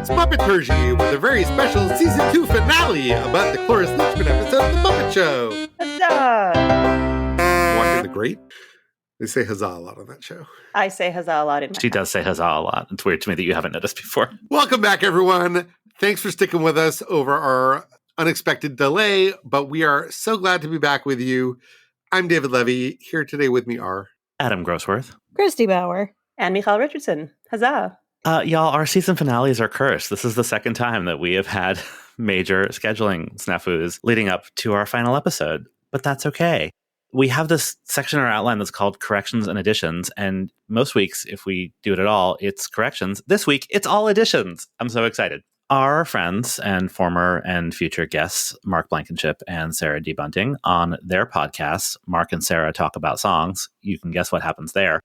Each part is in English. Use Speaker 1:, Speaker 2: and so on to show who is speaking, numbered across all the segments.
Speaker 1: It's Muppeturgy with a very special Season 2 finale about the Cloris Leachman episode of The Muppet Show.
Speaker 2: Huzzah!
Speaker 1: Watching the Great, they say huzzah a lot on that show.
Speaker 2: I say huzzah a lot in my
Speaker 3: She does say huzzah a lot. It's weird to me that you haven't noticed before.
Speaker 1: Welcome back, everyone. Thanks for sticking with us over our unexpected delay, but we are so glad to be back with you. I'm David Levy. Here today with me are
Speaker 3: Adam Grossworth.
Speaker 4: Christy Bauer.
Speaker 2: And Michal Richardson. Huzzah!
Speaker 3: Y'all, our season finales are cursed. This is the second time that we have had major scheduling snafus leading up to our final episode, but that's okay. We have this section in our outline that's called corrections and additions, and most weeks, if we do it at all, it's corrections. This week, it's all additions. I'm so excited. Our friends and former and future guests, Mark Blankenship and Sarah D. Bunting, on their podcast, Mark and Sarah Talk About Songs. You can guess what happens there.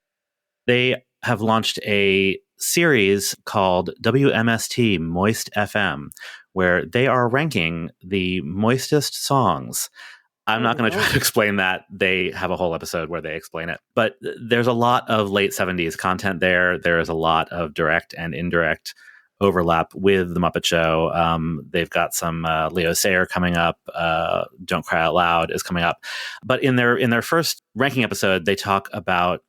Speaker 3: They have launched a series called WMST Moist FM, where they are ranking the moistest songs. I'm not going to try to explain that. They have a whole episode where they explain it. But there's a lot of late 70s content there. There is a lot of direct and indirect overlap with The Muppet Show. They've got some Leo Sayer coming up. Don't Cry Out Loud is coming up. But in their first ranking episode, they talk about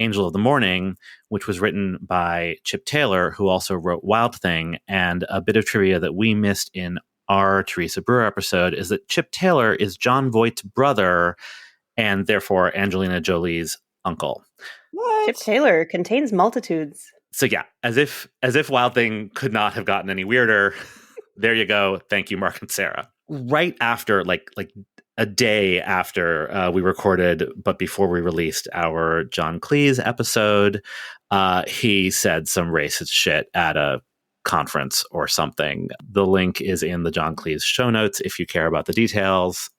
Speaker 3: Angel of the Morning, which was written by Chip Taylor, who also wrote Wild Thing. And a bit of trivia that we missed in our Teresa Brewer episode is that Chip Taylor is John Voight's brother and therefore Angelina Jolie's uncle.
Speaker 4: What?
Speaker 2: Chip Taylor contains multitudes.
Speaker 3: So yeah, as if Wild Thing could not have gotten any weirder. There you go. Thank you, Mark and Sarah. Right after, like a day after we recorded, but before we released our John Cleese episode, he said some racist shit at a conference or something. The link is in the John Cleese show notes if you care about the details.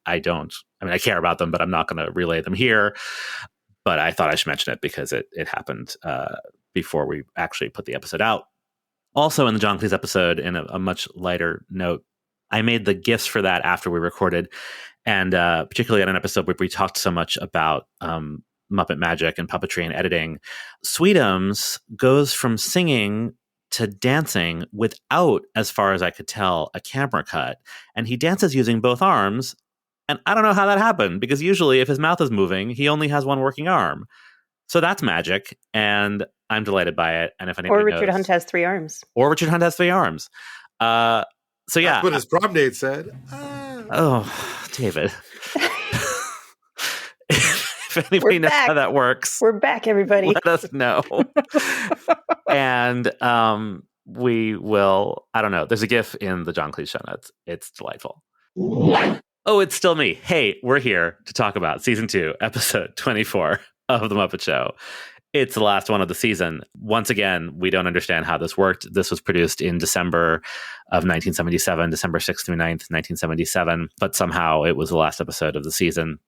Speaker 3: I don't. I mean, I care about them, but I'm not going to relay them here. But I thought I should mention it because it happened before we actually put the episode out. Also in the John Cleese episode, in a much lighter note, I made the GIFs for that after we recorded, and particularly on an episode where we talked so much about Muppet magic and puppetry and editing. Sweetums goes from singing to dancing without, as far as I could tell, a camera cut. And he dances using both arms. And I don't know how that happened, because usually if his mouth is moving, he only has one working arm. So that's magic, and I'm delighted by it. And if anybody
Speaker 2: Or Richard
Speaker 3: knows,
Speaker 2: Hunt has three arms.
Speaker 3: Or Richard Hunt has three arms. So yeah.
Speaker 1: That's what his prom date said.
Speaker 3: Oh, David. If anybody knows how that works,
Speaker 2: We're back, everybody.
Speaker 3: let us know. And we will, I don't know. There's a GIF in the John Cleese show notes. It's delightful. Oh, it's still me. Hey, we're here to talk about season 2, episode 24 of The Muppet Show. It's the last one of the season. Once again, we don't understand how this worked. This was produced in December of 1977, December 6th through 9th, 1977. But somehow it was the last episode of the season.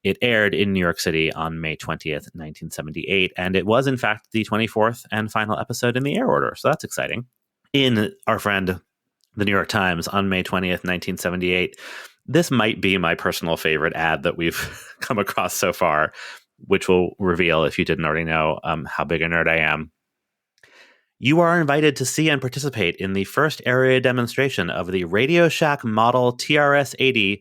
Speaker 3: It aired in New York City on May 20th, 1978. And it was, in fact, the 24th and final episode in the air order. So that's exciting. In our friend, the New York Times, on May 20th, 1978, this might be my personal favorite ad that we've come across so far, which will reveal, if you didn't already know, how big a nerd I am. You are invited to see and participate in the first area demonstration of the Radio Shack Model TRS-80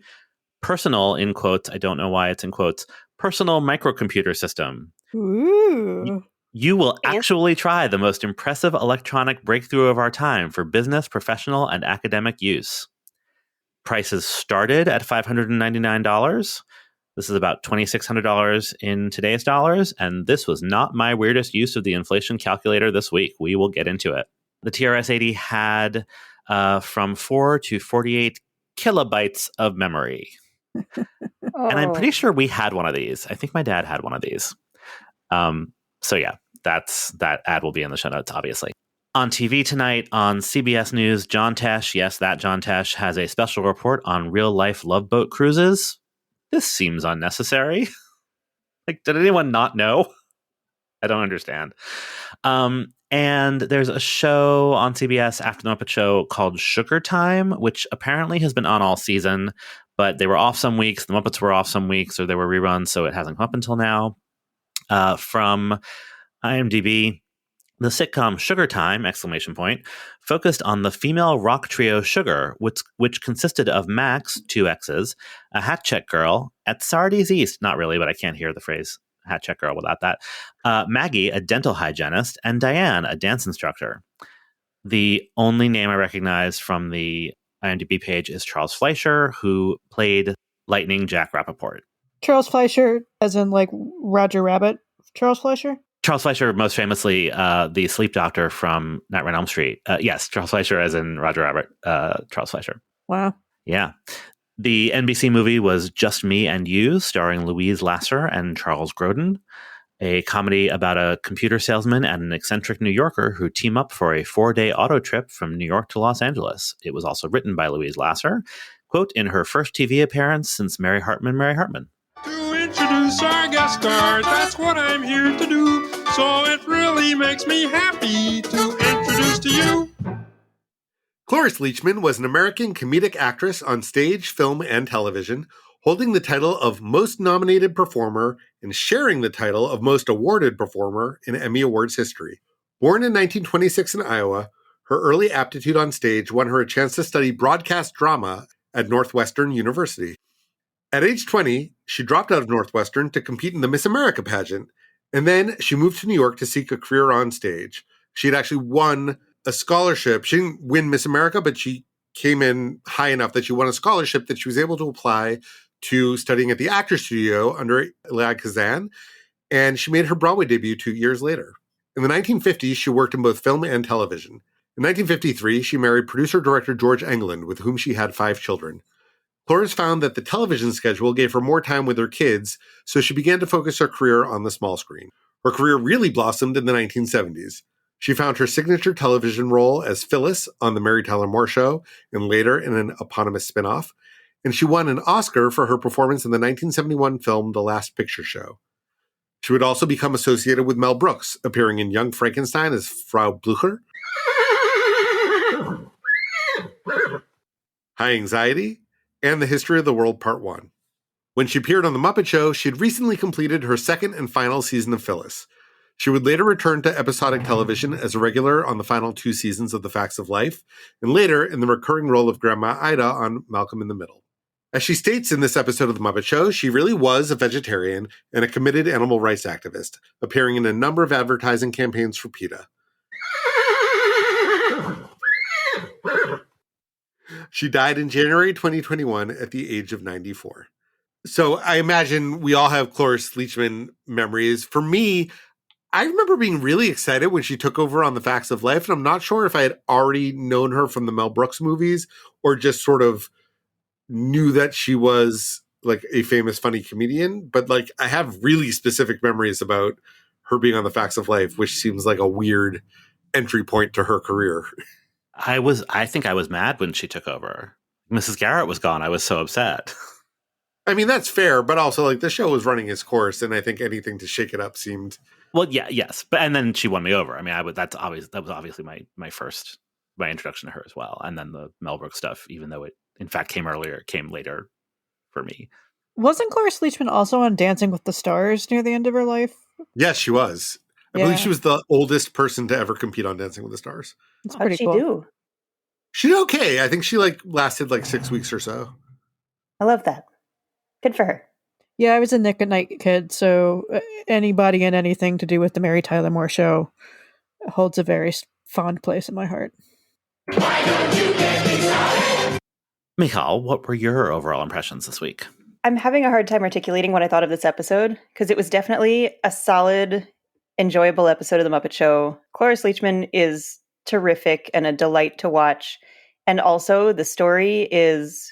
Speaker 3: personal, in quotes, I don't know why it's in quotes, personal microcomputer system.
Speaker 4: Ooh.
Speaker 3: You will actually try the most impressive electronic breakthrough of our time for business, professional, and academic use. Prices started at $599. This is about $2,600 in today's dollars, and this was not my weirdest use of the inflation calculator this week. We will get into it. The TRS-80 had from 4 to 48 kilobytes of memory. And I'm pretty sure we had one of these. I think my dad had one of these. So yeah, that ad will be in the show notes, obviously. On TV tonight on CBS News, John Tesh, yes, that John Tesh, has a special report on real-life Love Boat cruises. This seems unnecessary. Like, did anyone not know? I don't understand. And there's a show on CBS after the Muppet Show called Sugar Time, which apparently has been on all season, but they were off some weeks. The Muppets were off some weeks, or there were reruns, so it hasn't come up until now. From IMDb, The sitcom Sugar Time! Focused on the female rock trio Sugar, which consisted of Max, 2 X's, a hat check girl at Sardi's East, not really, but I can't hear the phrase hat check girl without that, Maggie, a dental hygienist, and Diane, a dance instructor. The only name I recognize from the IMDb page is Charles Fleischer, who played Lightning Jack Rappaport.
Speaker 4: Charles Fleischer, as in like Roger Rabbit, Charles Fleischer?
Speaker 3: Charles Fleischer, most famously, the sleep doctor from Nightmare on Elm Street. Yes, Charles Fleischer, as in Roger Rabbit, Charles Fleischer.
Speaker 4: Wow.
Speaker 3: Yeah. The NBC movie was Just Me and You, starring Louise Lasser and Charles Grodin, a comedy about a computer salesman and an eccentric New Yorker who team up for a 4-day auto trip from New York to Los Angeles. It was also written by Louise Lasser, quote, in her first TV appearance since Mary Hartman.
Speaker 5: To introduce our guest stars, that's what I'm here to do. So it really makes me happy to introduce to you.
Speaker 1: Cloris Leachman was an American comedic actress on stage, film, and television, holding the title of Most Nominated Performer and sharing the title of Most Awarded Performer in Emmy Awards history. Born in 1926 in Iowa, her early aptitude on stage won her a chance to study broadcast drama at Northwestern University. At age 20, she dropped out of Northwestern to compete in the Miss America pageant, and then she moved to New York to seek a career on stage. She had actually won a scholarship. She didn't win Miss America, but she came in high enough that she won a scholarship that she was able to apply to studying at the Actors Studio under Elia Kazan, and she made her Broadway debut 2 years later. In the 1950s, she worked in both film and television. In 1953, she married producer-director George Englund, with whom she had 5 children. Cloris found that the television schedule gave her more time with her kids, so she began to focus her career on the small screen. Her career really blossomed in the 1970s. She found her signature television role as Phyllis on The Mary Tyler Moore Show, and later in an eponymous spin-off, and she won an Oscar for her performance in the 1971 film The Last Picture Show. She would also become associated with Mel Brooks, appearing in Young Frankenstein as Frau Blücher, High Anxiety, and The History of the World Part 1. When she appeared on The Muppet Show, she had recently completed her second and final season of Phyllis. She would later return to episodic television as a regular on the final 2 seasons of The Facts of Life, and later in the recurring role of Grandma Ida on Malcolm in the Middle. As she states in this episode of The Muppet Show, she really was a vegetarian and a committed animal rights activist, appearing in a number of advertising campaigns for PETA. She died in January 2021 at the age of 94. So I imagine we all have Cloris Leachman memories. For me, I remember being really excited when she took over on The Facts of Life, and I'm not sure if I had already known her from the Mel Brooks movies or just sort of knew that she was like a famous, funny comedian. But like, I have really specific memories about her being on The Facts of Life, which seems like a weird entry point to her career.
Speaker 3: I think I was mad when she took over. Mrs. Garrett was gone. I was so upset.
Speaker 1: I mean, that's fair, but also like the show was running its course, and I think anything to shake it up seemed.
Speaker 3: Well, yes, but and then she won me over. I mean, that was obviously my introduction to her as well, and then the Mel Brooks stuff, even though it in fact came later for me.
Speaker 4: Wasn't Cloris Leachman also on Dancing with the Stars near the end of her life?
Speaker 1: Yes, she was. I believe she was the oldest person to ever compete on Dancing with the Stars.
Speaker 4: That's
Speaker 2: How'd
Speaker 4: pretty
Speaker 2: she
Speaker 4: cool.
Speaker 2: do?
Speaker 1: She did okay. I think she lasted 6 weeks or so.
Speaker 2: I love that. Good for her.
Speaker 4: Yeah, I was a Nick at Night kid, so anybody and anything to do with the Mary Tyler Moore Show holds a very fond place in my heart.
Speaker 5: Why don't you get me started?
Speaker 3: Michal, what were your overall impressions this week?
Speaker 2: I'm having a hard time articulating what I thought of this episode because it was definitely a solid, enjoyable episode of The Muppet Show. Cloris Leachman is terrific and a delight to watch. And also the story is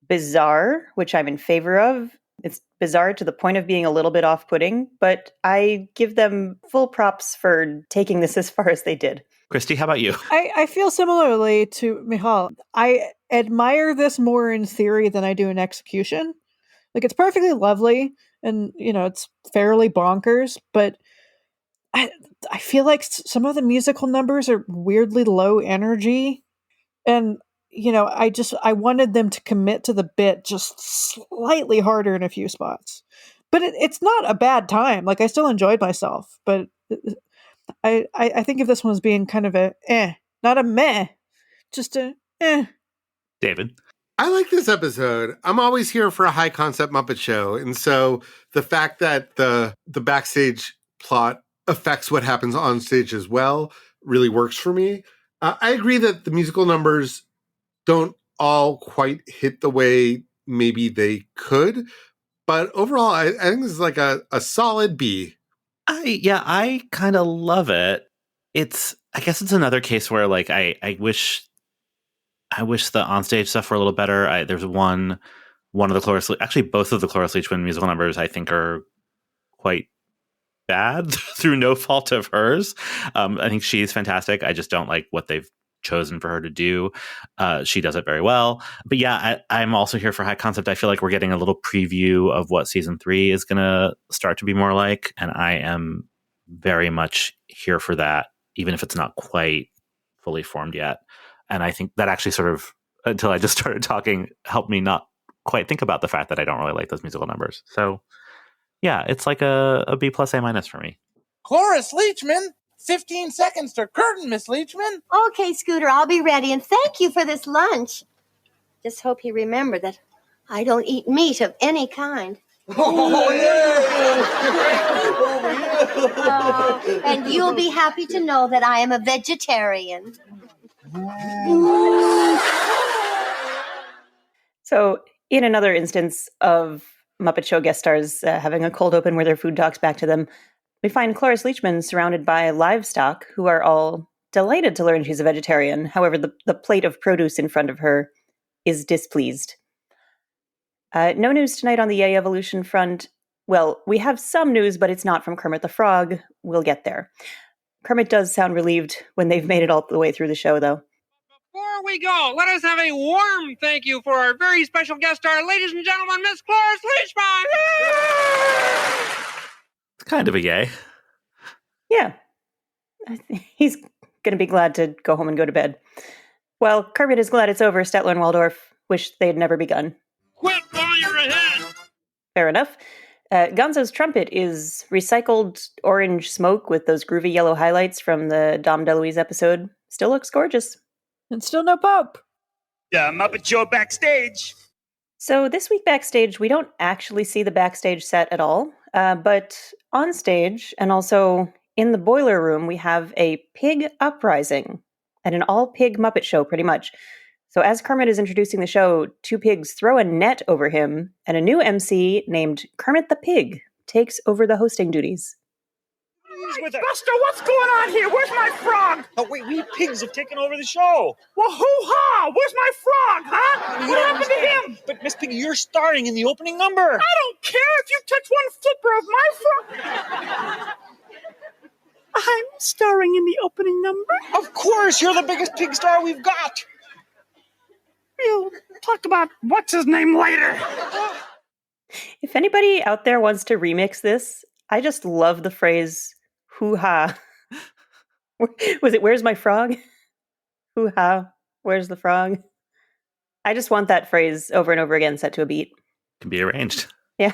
Speaker 2: bizarre, which I'm in favor of. It's bizarre to the point of being a little bit off-putting, but I give them full props for taking this as far as they did.
Speaker 3: Christy, how about you?
Speaker 4: I feel similarly to Michal. I admire this more in theory than I do in execution. Like, it's perfectly lovely and, it's fairly bonkers, but I feel like some of the musical numbers are weirdly low energy. And, I wanted them to commit to the bit just slightly harder in a few spots. But it's not a bad time. Like, I still enjoyed myself, but I think of this one as being kind of a not a meh, just a
Speaker 3: David.
Speaker 1: I like this episode. I'm always here for a high concept Muppet show. And so the fact that the backstage plot affects what happens on stage as well really works for me. I agree that the musical numbers don't all quite hit the way maybe they could. But overall, I think this is like a solid B.
Speaker 3: I kind of love it. I guess it's another case where like I wish the onstage stuff were a little better. There's one of the Cloris, actually both of the Cloris Leachman musical numbers I think are quite bad through no fault of hers. I think she's fantastic. I just don't like what they've chosen for her to do. She does it very well. But yeah, I'm also here for high concept. I feel like we're getting a little preview of what season 3 is going to start to be more like. And I am very much here for that, even if it's not quite fully formed yet. And I think that actually sort of, until I just started talking, helped me not quite think about the fact that I don't really like those musical numbers. So yeah, it's like a B plus A- for me.
Speaker 6: Cloris Leachman, 15 seconds to curtain, Miss Leachman.
Speaker 7: Okay, Scooter, I'll be ready, and thank you for this lunch. Just hope you remember that I don't eat meat of any kind. And you'll be happy to know that I am a vegetarian.
Speaker 2: So, in another instance of Muppet Show guest stars having a cold open where their food talks back to them, we find Cloris Leachman surrounded by livestock who are all delighted to learn she's a vegetarian. However, the plate of produce in front of her is displeased. No news tonight on the Yay Evolution front. Well, we have some news, but it's not from Kermit the Frog. We'll get there. Kermit does sound relieved when they've made it all the way through the show, though.
Speaker 5: Before we go, let us have a warm thank you for our very special guest star, ladies and gentlemen, Miss Cloris Leachman!
Speaker 3: It's kind of a yay.
Speaker 2: Yeah. He's going to be glad to go home and go to bed. Well, Kermit is glad it's over. Statler and Waldorf wish they had never begun.
Speaker 5: Quit while you're ahead!
Speaker 2: Fair enough. Gonzo's trumpet is recycled orange smoke with those groovy yellow highlights from the Dom DeLuise episode. Still looks gorgeous.
Speaker 4: and still no Pope.
Speaker 8: Muppet Show backstage.
Speaker 2: So this week backstage, we don't actually see the backstage set at all, but on stage and also in the boiler room, we have a pig uprising at an all-pig Muppet Show, pretty much. So as Kermit is introducing the show, two pigs throw a net over him, and a new MC named Kermit the Pig takes over the hosting duties.
Speaker 8: Buster, what's going on here? Where's my frog? Oh, wait, we pigs have taken over the show. Well, hoo-ha! Where's my frog, huh? What happened to him? But, Miss Piggy, you're starring in the opening number. I don't care if you touch one flipper of my frog. I'm starring in the opening number? Of course! You're the biggest pig star we've got. We'll talk about what's-his-name later.
Speaker 2: If anybody out there wants to remix this, I just love the phrase, hoo-ha. Was it, where's my frog? Hoo-ha, where's the frog? I just want that phrase over and over again set to a beat.
Speaker 3: Can be arranged.
Speaker 2: Yeah.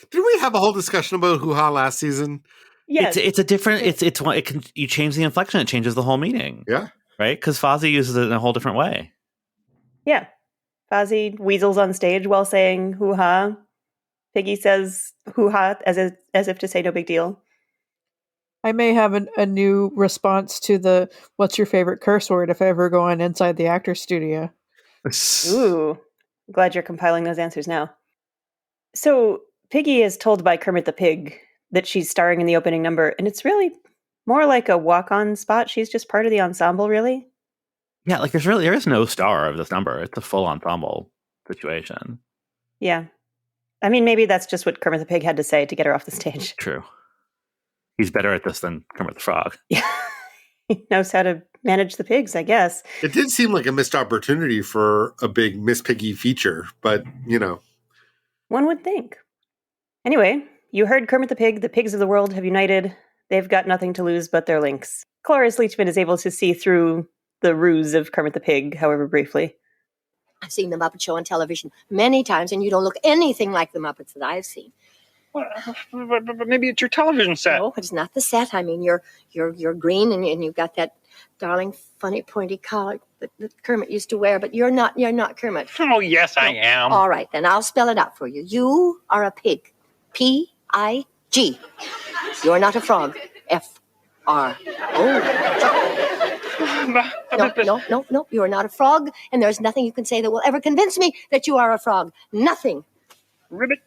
Speaker 1: Didn't we have a whole discussion about hoo-ha last season?
Speaker 2: Yes.
Speaker 3: It's a different, it can, you change the inflection, it changes the whole meaning.
Speaker 1: Yeah.
Speaker 3: Right? Because Fozzie uses it in a whole different way.
Speaker 2: Yeah. Fozzie weasels on stage while saying hoo-ha. Piggy says hoo-ha as if to say no big deal.
Speaker 4: I may have a new response to the what's your favorite curse word if I ever go on Inside the Actors Studio.
Speaker 2: Ooh. Glad you're compiling those answers now. So Piggy is told by Kermit the Pig that she's starring in the opening number, and it's really more like a walk-on spot. She's just part of the ensemble, really.
Speaker 3: Yeah, like there is no star of this number. It's a full ensemble situation.
Speaker 2: Yeah. I mean, maybe that's just what Kermit the Pig had to say to get her off the stage.
Speaker 3: True. He's better at this than Kermit the Frog.
Speaker 2: Yeah. He knows how to manage the pigs, I guess.
Speaker 1: It did seem like a missed opportunity for a big Miss Piggy feature, but, you know.
Speaker 2: One would think. Anyway, you heard Kermit the Pig. The pigs of the world have united. They've got nothing to lose but their links. Cloris Leachman is able to see through the ruse of Kermit the Pig, however briefly.
Speaker 7: I've seen the Muppet Show on television many times, and you don't look anything like the Muppets that I've seen.
Speaker 8: Well, but maybe it's your television set.
Speaker 7: No, it's not the set. I mean, you're green and you've got that darling, funny, pointy collar that Kermit used to wear, but you're not Kermit.
Speaker 8: Oh, yes, I am.
Speaker 7: All right, then I'll spell it out for you. You are a pig. P-I-G. You're not a frog. F-R-O. No. You are not a frog, and there's nothing you can say that will ever convince me that you are a frog. Nothing.
Speaker 8: Ribbit.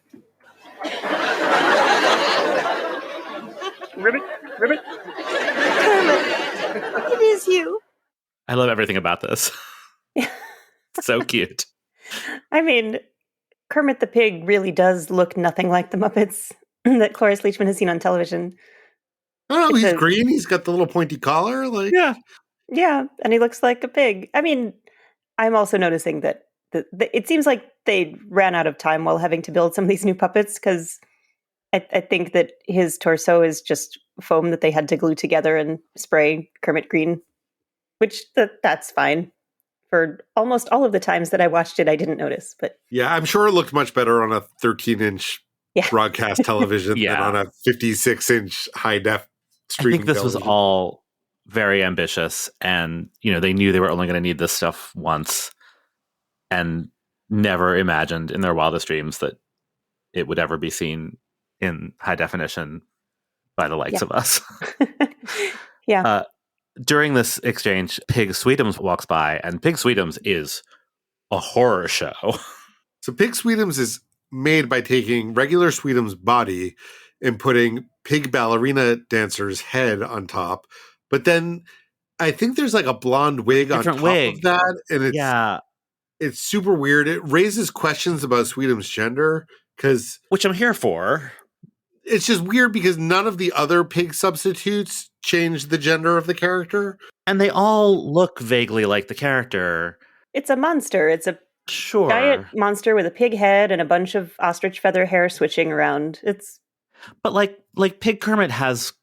Speaker 8: Ribbit.
Speaker 7: Kermit, it is you.
Speaker 3: I love everything about this. So cute.
Speaker 2: I mean, Kermit the Pig really does look nothing like the Muppets that Cloris Leachman has seen on television.
Speaker 1: Oh, he's green. He's got the little pointy collar. Like,
Speaker 2: yeah, and he looks like a pig. I mean, I'm also noticing that it seems like they ran out of time while having to build some of these new puppets, because I think that his torso is just foam that they had to glue together and spray Kermit green, which that's fine. For almost all of the times that I watched it, I didn't notice. But
Speaker 1: yeah, I'm sure it looked much better on a 13-inch broadcast television than on a 56-inch high-def streaming
Speaker 3: I think this
Speaker 1: television.
Speaker 3: was all very ambitious, and they knew they were only going to need this stuff once, and never imagined in their wildest dreams that it would ever be seen in high definition by the likes of us.
Speaker 2: Yeah.
Speaker 3: During this exchange, Pig Sweetums walks by, and Pig Sweetums is a horror show.
Speaker 1: So Pig Sweetums is made by taking regular Sweetums' body and putting pig ballerina dancer's head on top. But then I think there's like a blonde wig on top of that. And it's super weird. It raises questions about Sweetums' gender,
Speaker 3: which I'm here for.
Speaker 1: It's just weird because none of the other pig substitutes change the gender of the character.
Speaker 3: And they all look vaguely like the character.
Speaker 2: It's a monster. It's a giant monster with a pig head and a bunch of ostrich feather hair switching around.
Speaker 3: But like Pig Kermit has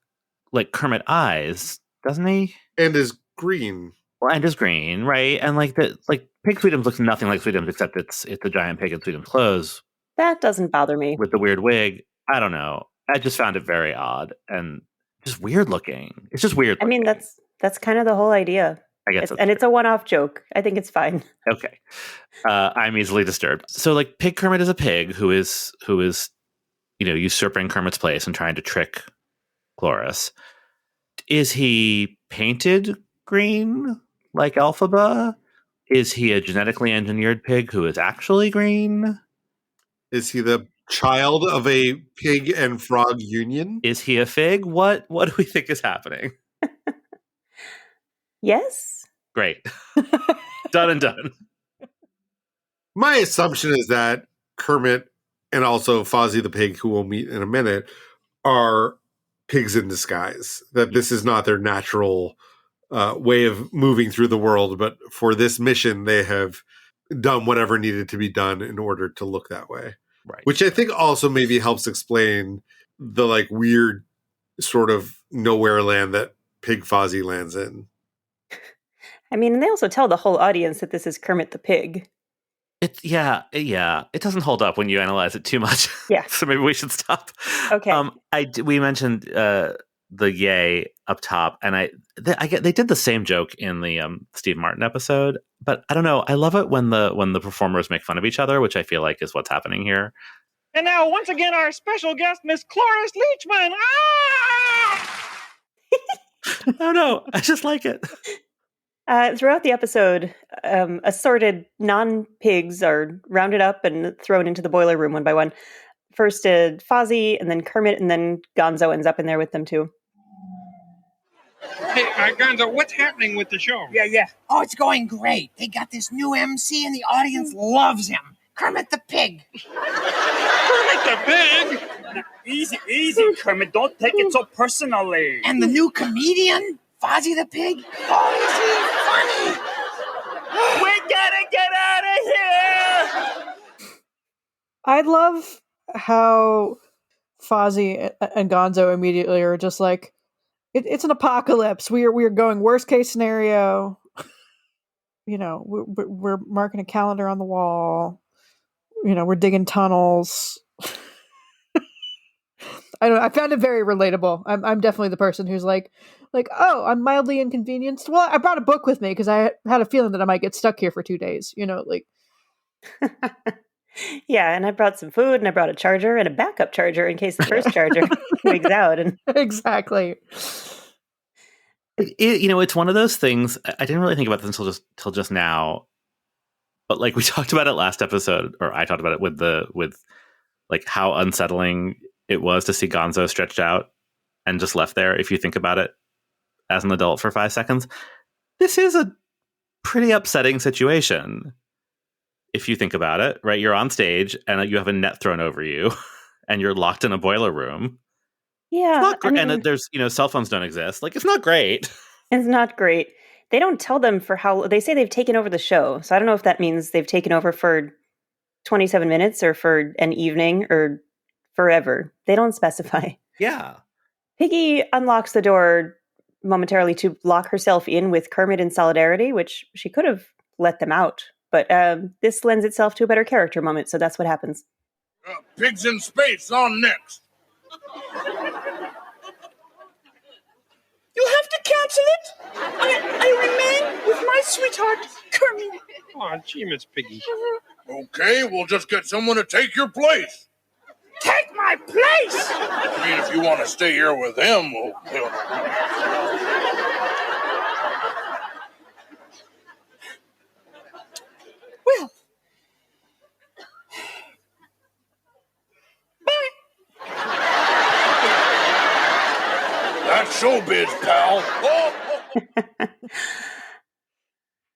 Speaker 3: like Kermit eyes, doesn't he?
Speaker 1: And is green.
Speaker 3: Well, and is green, right? And like Pig Sweetums looks nothing like Sweetums, except it's a giant pig in Sweetums' clothes.
Speaker 2: That doesn't bother me.
Speaker 3: With the weird wig. I don't know. I just found it very odd and just weird looking. It's just weird looking.
Speaker 2: I mean, that's kind of the whole idea.
Speaker 3: I guess
Speaker 2: it's a one-off joke. I think it's fine.
Speaker 3: Okay. I'm easily disturbed. So like Pig Kermit is a pig who is usurping Kermit's place and trying to trick Cloris. Is he painted green like Elphaba? Is he a genetically engineered pig who is actually green?
Speaker 1: Is he the child of a pig and frog union?
Speaker 3: Is he a fig? What do we think is happening?
Speaker 2: Yes.
Speaker 3: Great. Done and done.
Speaker 1: My assumption is that Kermit and also Fozzie the pig, who we'll meet in a minute, are pigs in disguise. That this is not their natural way of moving through the world, but for this mission, they have done whatever needed to be done in order to look that way.
Speaker 3: Right.
Speaker 1: Which I think also maybe helps explain the like weird sort of nowhere land that Pig Fozzie lands in.
Speaker 2: I mean, and they also tell the whole audience that this is Kermit the Pig.
Speaker 3: It doesn't hold up when you analyze it too much.
Speaker 2: Yeah.
Speaker 3: So maybe we should stop.
Speaker 2: Okay.
Speaker 3: We mentioned the yay up top, and they did the same joke in the Steve Martin episode, but I don't know. I love it when the performers make fun of each other, which I feel like is what's happening here.
Speaker 8: And now, once again, our special guest, Miss Cloris Leachman. Ah!
Speaker 3: Oh no, I just like it.
Speaker 2: Throughout the episode, assorted non-pigs are rounded up and thrown into the boiler room one by one. First Fozzie, and then Kermit, and then Gonzo ends up in there with them too.
Speaker 5: Hey, Gonzo, what's happening with the show?
Speaker 6: Yeah. Oh, it's going great. They got this new MC and the audience loves him. Kermit the Pig.
Speaker 5: Kermit the Pig?
Speaker 8: Easy, Kermit. Don't take it so personally.
Speaker 6: And the new comedian, Fozzie the Pig. Oh, is he funny?
Speaker 8: We gotta get out of here!
Speaker 4: I love how Fozzie and Gonzo immediately are just like, it's an apocalypse. We are going worst case scenario. We're marking a calendar on the wall. We're digging tunnels. I don't know. I found it very relatable. I'm definitely the person who's like, oh, I'm mildly inconvenienced. Well, I brought a book with me because I had a feeling that I might get stuck here for 2 days. Like.
Speaker 2: Yeah, and I brought some food, and I brought a charger and a backup charger in case the first charger wigs out. And
Speaker 4: Exactly.
Speaker 3: It's one of those things. I didn't really think about this until just now, but like we talked about it last episode, or I talked about it with like how unsettling it was to see Gonzo stretched out and just left there. If you think about it as an adult for 5 seconds, this is a pretty upsetting situation. If you think about it, right? You're on stage and you have a net thrown over you, and you're locked in a boiler room.
Speaker 2: Yeah,
Speaker 3: and there's cell phones don't exist. Like, it's not great.
Speaker 2: It's not great. They don't tell them for how. They say they've taken over the show, so I don't know if that means they've taken over for 27 minutes or for an evening or forever. They don't specify.
Speaker 3: Yeah.
Speaker 2: Piggy unlocks the door momentarily to lock herself in with Kermit in solidarity, which she could have let them out. But this lends itself to a better character moment, so that's what happens.
Speaker 9: Pigs in Space on next.
Speaker 8: You have to cancel it. I remain with my sweetheart, Kermit.
Speaker 5: Oh, gee, Miss Piggy.
Speaker 9: Okay, we'll just get someone to take your place.
Speaker 8: Take my place.
Speaker 9: I mean, if you want to stay here with him, we'll...
Speaker 8: Well, bye.
Speaker 9: That's showbiz, pal.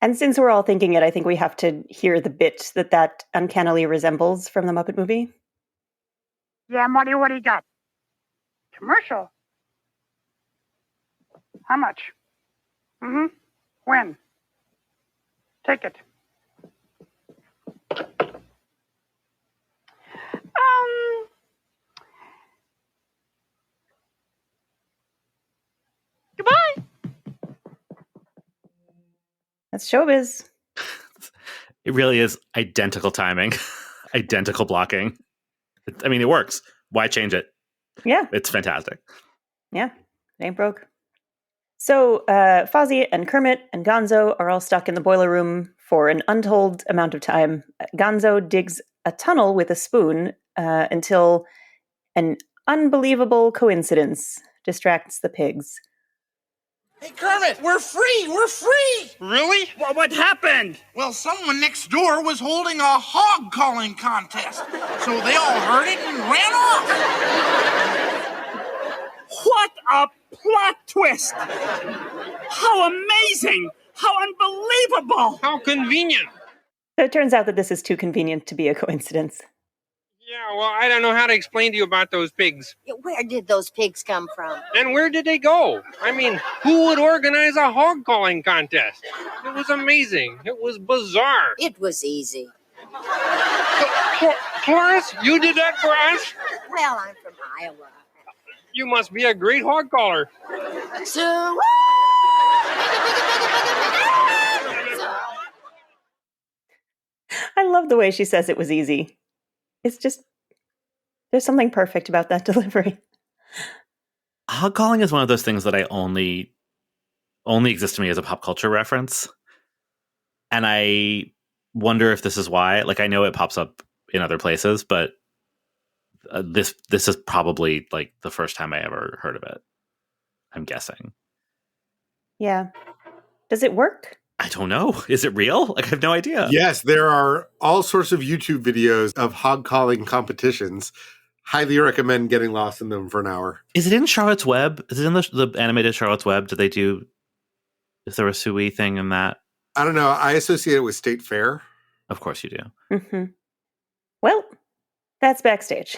Speaker 2: And since we're all thinking it, I think we have to hear the bit that uncannily resembles from the Muppet movie.
Speaker 10: Yeah, Marty, what do you got? Commercial? How much? Mm-hmm. When? Take it. Goodbye.
Speaker 2: That's showbiz.
Speaker 3: It really is identical timing, identical blocking. I mean, it works. Why change it?
Speaker 2: Yeah.
Speaker 3: It's fantastic.
Speaker 2: Yeah, it ain't broke. So Fozzie and Kermit and Gonzo are all stuck in the boiler room for an untold amount of time. Gonzo digs a tunnel with a spoon until an unbelievable coincidence distracts the pigs.
Speaker 6: Hey, Kermit, we're free! We're free!
Speaker 5: Really?
Speaker 8: What happened?
Speaker 6: Well, someone next door was holding a hog calling contest, so they all heard it and ran off.
Speaker 8: What a plot twist! How amazing! How unbelievable!
Speaker 5: How convenient.
Speaker 2: So it turns out that this is too convenient to be a coincidence.
Speaker 5: Yeah, well, I don't know how to explain to you about those pigs.
Speaker 7: Where did those pigs come from?
Speaker 5: And where did they go? I mean, who would organize a hog calling contest? It was amazing. It was bizarre.
Speaker 7: It was easy.
Speaker 5: Cloris, you did that for us?
Speaker 7: Well, I'm from Iowa.
Speaker 5: You must be a great hog caller.
Speaker 7: So,
Speaker 2: I love the way she says it was easy. It's just, there's something perfect about that delivery.
Speaker 3: Hog calling is one of those things that I only exists to me as a pop culture reference. And I wonder if this is why. Like, I know it pops up in other places, but this is probably like the first time I ever heard of it, I'm guessing.
Speaker 2: Yeah. Does it work?
Speaker 3: I don't know. Is it real? Like, I have no idea.
Speaker 1: Yes, there are all sorts of YouTube videos of hog calling competitions. Highly recommend getting lost in them for an hour.
Speaker 3: Is it in Charlotte's Web? Is it in the animated Charlotte's Web? Is there a Sui thing in that?
Speaker 1: I don't know. I associate it with State Fair.
Speaker 3: Of course you do.
Speaker 2: Mm-hmm. Well, that's backstage.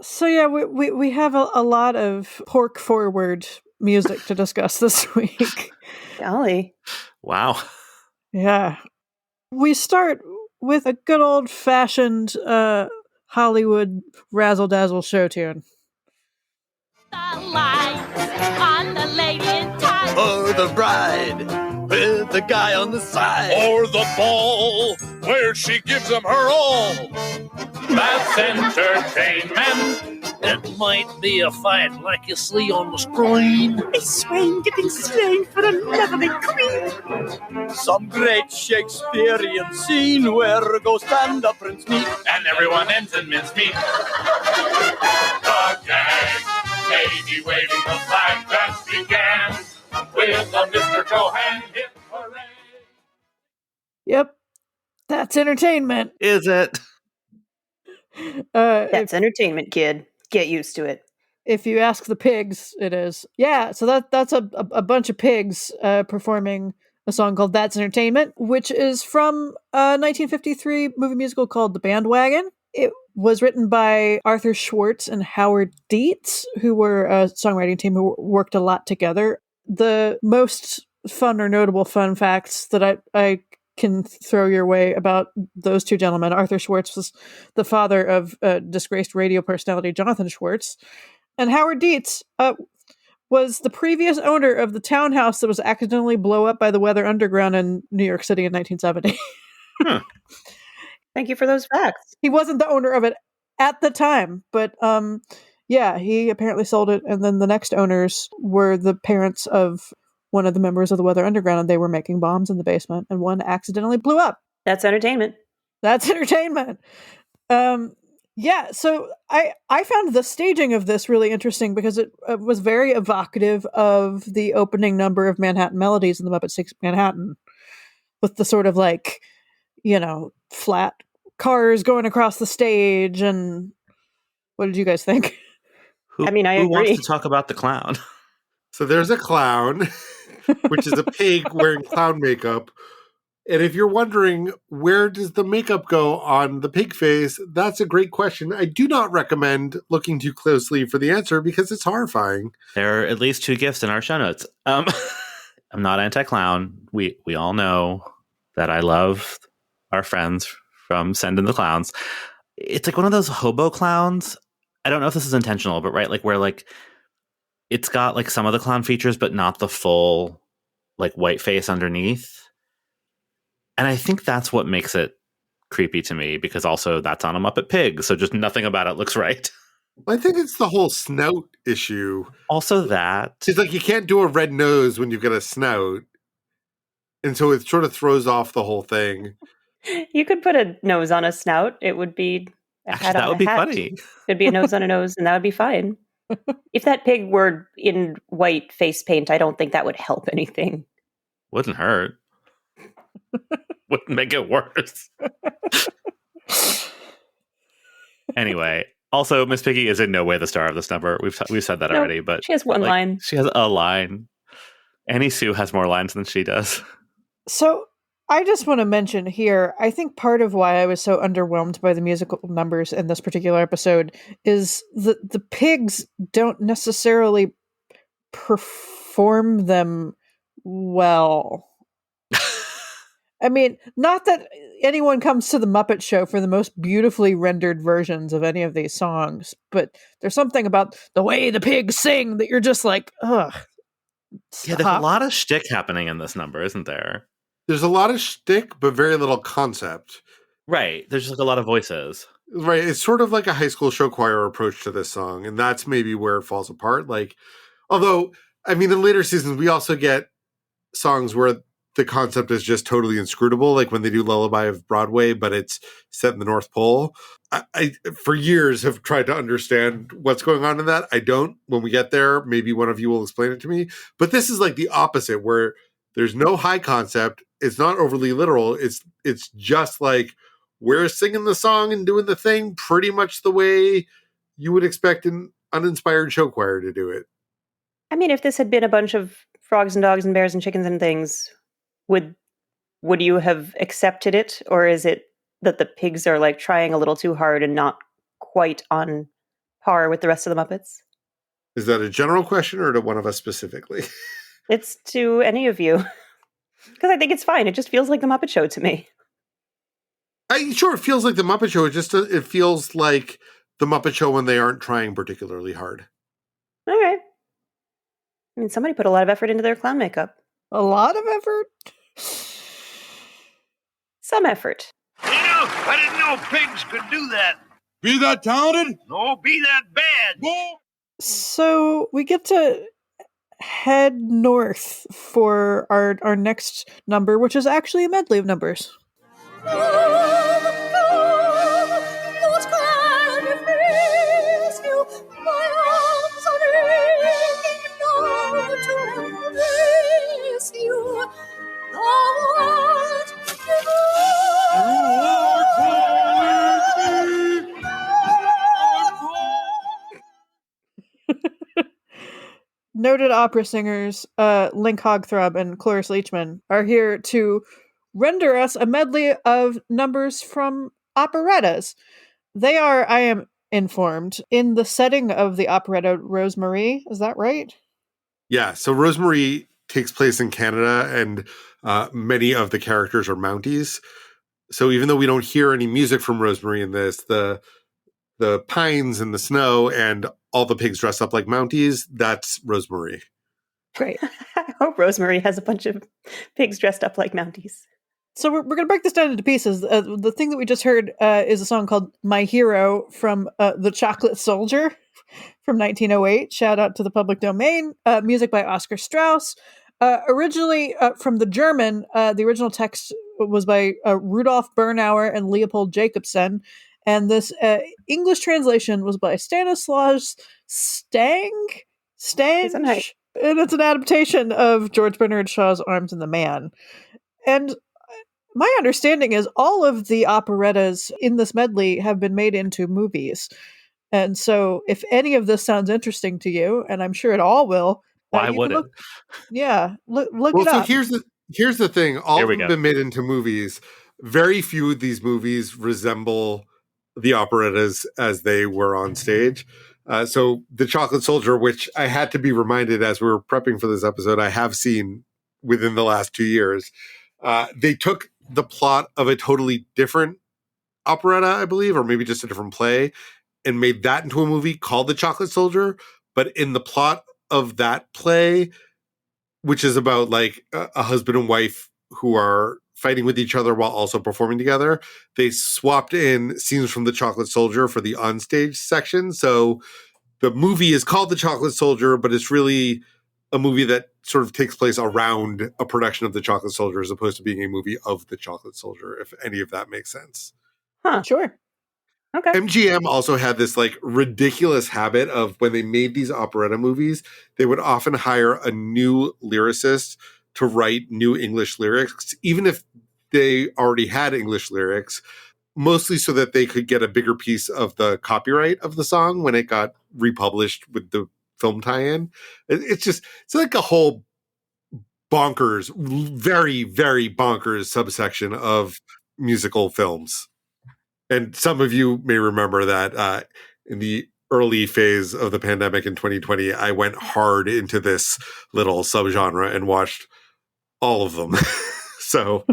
Speaker 4: So yeah, we have a lot of pork forward music to discuss this week.
Speaker 2: Golly.
Speaker 3: Wow.
Speaker 4: Yeah. We start with a good old fashioned Hollywood razzle dazzle show tune.
Speaker 11: The lights on the lady in tights.
Speaker 12: Oh, the bride.
Speaker 11: with the guy on the side.
Speaker 9: Or the ball, where she gives him her all.
Speaker 8: That's entertainment.
Speaker 11: It might be a fight like you see on the screen.
Speaker 8: A swain getting slain for a lovely queen.
Speaker 11: Some great Shakespearean scene where go stand up and meet.
Speaker 8: And everyone ends in mincemeat.
Speaker 9: The gang may be waving the flag that began with a Mr. Cohan hit parade.
Speaker 4: Yep. That's entertainment.
Speaker 3: Is it?
Speaker 2: That's entertainment, kid. Get used to it.
Speaker 4: If you ask the pigs, it is. Yeah, so that's a bunch of pigs performing a song called That's Entertainment, which is from a 1953 movie musical called The Bandwagon. It was written by Arthur Schwartz and Howard Dietz, who were a songwriting team who worked a lot together. The most fun or notable fun facts that I can throw your way about those two gentlemen. Arthur Schwartz was the father of disgraced radio personality Jonathan Schwartz, and Howard Dietz was the previous owner of the townhouse that was accidentally blown up by the Weather Underground in New York City in 1970.
Speaker 2: Thank you for those facts.
Speaker 4: He wasn't the owner of it at the time, but yeah, he apparently sold it, and then the next owners were the parents of one of the members of the Weather Underground, and they were making bombs in the basement, and one accidentally blew up.
Speaker 2: That's entertainment.
Speaker 4: That's entertainment. Yeah, so I found the staging of this really interesting because it was very evocative of the opening number of Manhattan Melodies in the Muppet Six Manhattan, with the sort of like, flat cars going across the stage. And what did you guys think?
Speaker 3: I
Speaker 2: agree.
Speaker 3: Wants to talk about the clown?
Speaker 1: So there's a clown, which is a pig wearing clown makeup. And if you're wondering, where does the makeup go on the pig face? That's a great question. I do not recommend looking too closely for the answer because it's horrifying.
Speaker 3: There are at least 2 gifts in our show notes. I'm not anti-clown. We all know that I love our friends from Send in the Clowns. It's like one of those hobo clowns. I don't know if this is intentional, but right, like where like it's got like some of the clown features, but not the full like white face underneath. And I think that's what makes it creepy to me, because also that's on a Muppet Pig. So just nothing about it looks right.
Speaker 1: I think it's the whole snout issue.
Speaker 3: Also that.
Speaker 1: It's like you can't do a red nose when you've got a snout. And so it sort of throws off the whole thing.
Speaker 2: You could put a nose on a snout. It would be a
Speaker 3: Actually,
Speaker 2: hat
Speaker 3: that
Speaker 2: on
Speaker 3: would
Speaker 2: a
Speaker 3: be
Speaker 2: hat.
Speaker 3: funny.
Speaker 2: It'd be a nose on a nose, and that would be fine. If that pig were in white face paint, I don't think that would help anything.
Speaker 3: Wouldn't hurt. Wouldn't make it worse. Anyway, also Miss Piggy is in no way the star of this number. We've said that already, but
Speaker 2: she has one line.
Speaker 3: She has a line. Annie Sue has more lines than she does.
Speaker 4: So I just want to mention here, I think part of why I was so underwhelmed by the musical numbers in this particular episode is that the pigs don't necessarily perform them well. I mean, not that anyone comes to the Muppet Show for the most beautifully rendered versions of any of these songs, but there's something about the way the pigs sing that you're just like, ugh. Stop.
Speaker 3: Yeah, there's a lot of shtick happening in this number, isn't there?
Speaker 1: There's a lot of shtick, but very little concept.
Speaker 3: Right. There's just like a lot of voices.
Speaker 1: Right. It's sort of like a high school show choir approach to this song. And that's maybe where it falls apart. Like, although, I mean, in later seasons, we also get songs where the concept is just totally inscrutable. Like when they do Lullaby of Broadway, but it's set in the North Pole. I for years have tried to understand what's going on in that. I don't. When we get there, maybe one of you will explain it to me. But this is like the opposite, where there's no high concept. It's not overly literal. It's just like we're singing the song and doing the thing pretty much the way you would expect an uninspired show choir to do it.
Speaker 2: I mean, if this had been a bunch of frogs and dogs and bears and chickens and things, would you have accepted it? Or is it that the pigs are like trying a little too hard and not quite on par with the rest of the Muppets?
Speaker 1: Is that a general question or to one of us specifically?
Speaker 2: It's to any of you. Because I think it's fine. It just feels like the Muppet Show to me.
Speaker 1: Sure, it feels like the Muppet Show. It feels like the Muppet Show when they aren't trying particularly hard.
Speaker 2: All right. I mean, somebody put a lot of effort into their clown makeup.
Speaker 4: A lot of effort?
Speaker 2: Some effort.
Speaker 12: I didn't know pigs could do that.
Speaker 11: Be that talented?
Speaker 12: No, be that bad. Whoa.
Speaker 4: So we get to head north for our next number, which is actually a medley of numbers. Noted opera singers Link Hogthrob and Cloris Leachman are here to render us a medley of numbers from operettas. They are, I am informed, in the setting of the operetta Rosemarie. Is that right?
Speaker 1: Yeah, so Rosemary takes place in Canada, and many of the characters are Mounties. So even though we don't hear any music from Rosemary in this, the pines and the snow and all the pigs dressed up like Mounties, that's Rosemary.
Speaker 4: Great.
Speaker 2: I hope Rosemary has a bunch of pigs dressed up like Mounties.
Speaker 4: So we're going to break this down into pieces. The thing that we just heard is a song called My Hero from The Chocolate Soldier from 1908. Shout out to the public domain. Music by Oscar Strauss. Originally from the German, the original text was by Rudolf Bernauer and Leopold Jacobsen. And this English translation was by Stanislaus Stange? And it's an adaptation of George Bernard Shaw's Arms and the Man. And my understanding is all of the operettas in this medley have been made into movies. And so if any of this sounds interesting to you, and I'm sure it all will,
Speaker 3: why would it?
Speaker 4: Look it up.
Speaker 1: So here's the thing. All of them have been made into movies. Very few of these movies resemble the operettas as they were on stage. So The Chocolate Soldier, which I had to be reminded as we were prepping for this episode, I have seen within the last 2 years. They took the plot of a totally different operetta, I believe, or maybe just a different play, and made that into a movie called The Chocolate Soldier. But in the plot of that play, which is about like a husband and wife who are fighting with each other while also performing together, they swapped in scenes from The Chocolate Soldier for the onstage section. So the movie is called The Chocolate Soldier, but it's really a movie that sort of takes place around a production of The Chocolate Soldier as opposed to being a movie of The Chocolate Soldier, if any of that makes sense.
Speaker 2: Huh.
Speaker 4: Sure.
Speaker 2: Okay.
Speaker 1: MGM also had this like ridiculous habit of when they made these operetta movies, they would often hire a new lyricist to write new English lyrics, even if they already had English lyrics, mostly so that they could get a bigger piece of the copyright of the song when it got republished with the film tie-in. It's like a whole bonkers, very, very bonkers subsection of musical films. And some of you may remember that in the early phase of the pandemic in 2020, I went hard into this little subgenre and watched all of them. So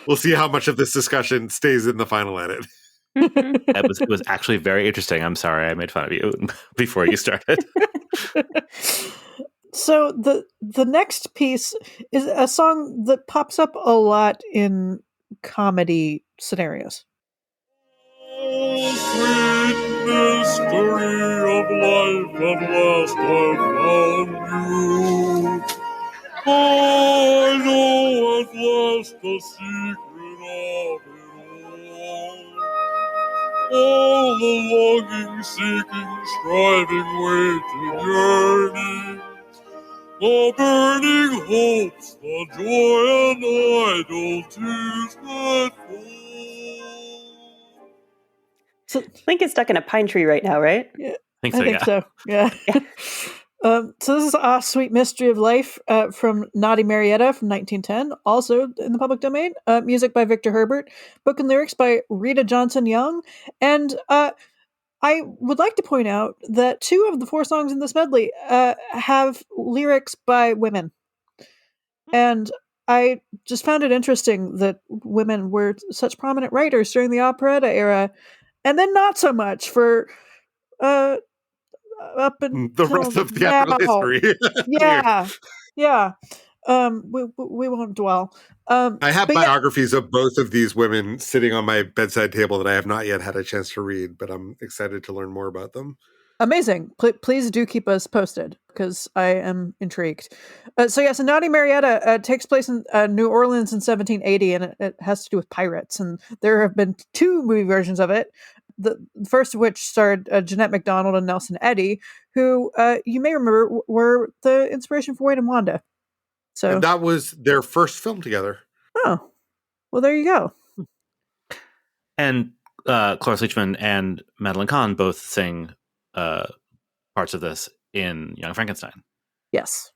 Speaker 1: we'll see how much of this discussion stays in the final edit.
Speaker 3: It was actually very interesting. I'm sorry I made fun of you before you started.
Speaker 4: So the next piece is a song that pops up a lot in comedy scenarios.
Speaker 5: Oh, sweet mystery of life, at last I found you. I know at last the secret of it all the longing, seeking, striving, waiting, yearning, the burning hopes, the joy and idle tears that fall.
Speaker 4: So,
Speaker 2: Link is stuck in a pine tree right now, right?
Speaker 4: Yeah,
Speaker 3: I think
Speaker 4: so. Yeah. So this is Ah, Sweet Mystery of Life from Naughty Marietta from 1910, also in the public domain. Music by Victor Herbert, book and lyrics by Rita Johnson Young. And I would like to point out that 2 of the 4 songs in this medley have lyrics by women. And I just found it interesting that women were such prominent writers during the operetta era, and then not so much for up until
Speaker 1: the rest of theatrical history.
Speaker 4: Yeah. We won't dwell.
Speaker 1: I have
Speaker 4: but yeah,
Speaker 1: biographies of both of these women sitting on my bedside table that I have not yet had a chance to read, but I'm excited to learn more about them.
Speaker 4: amazing. Please do keep us posted because I am intrigued. So Naughty Marietta takes place in New Orleans in 1780, and it has to do with pirates. And there have been 2 movie versions of it. The first of which starred Jeanette MacDonald and Nelson Eddy, who you may remember were the inspiration for Wade and Wanda. So
Speaker 1: And that was their first film together.
Speaker 4: Oh, well, there you go.
Speaker 3: And Cloris Leachman and Madeline Kahn both sing parts of this in Young Frankenstein.
Speaker 4: Yes.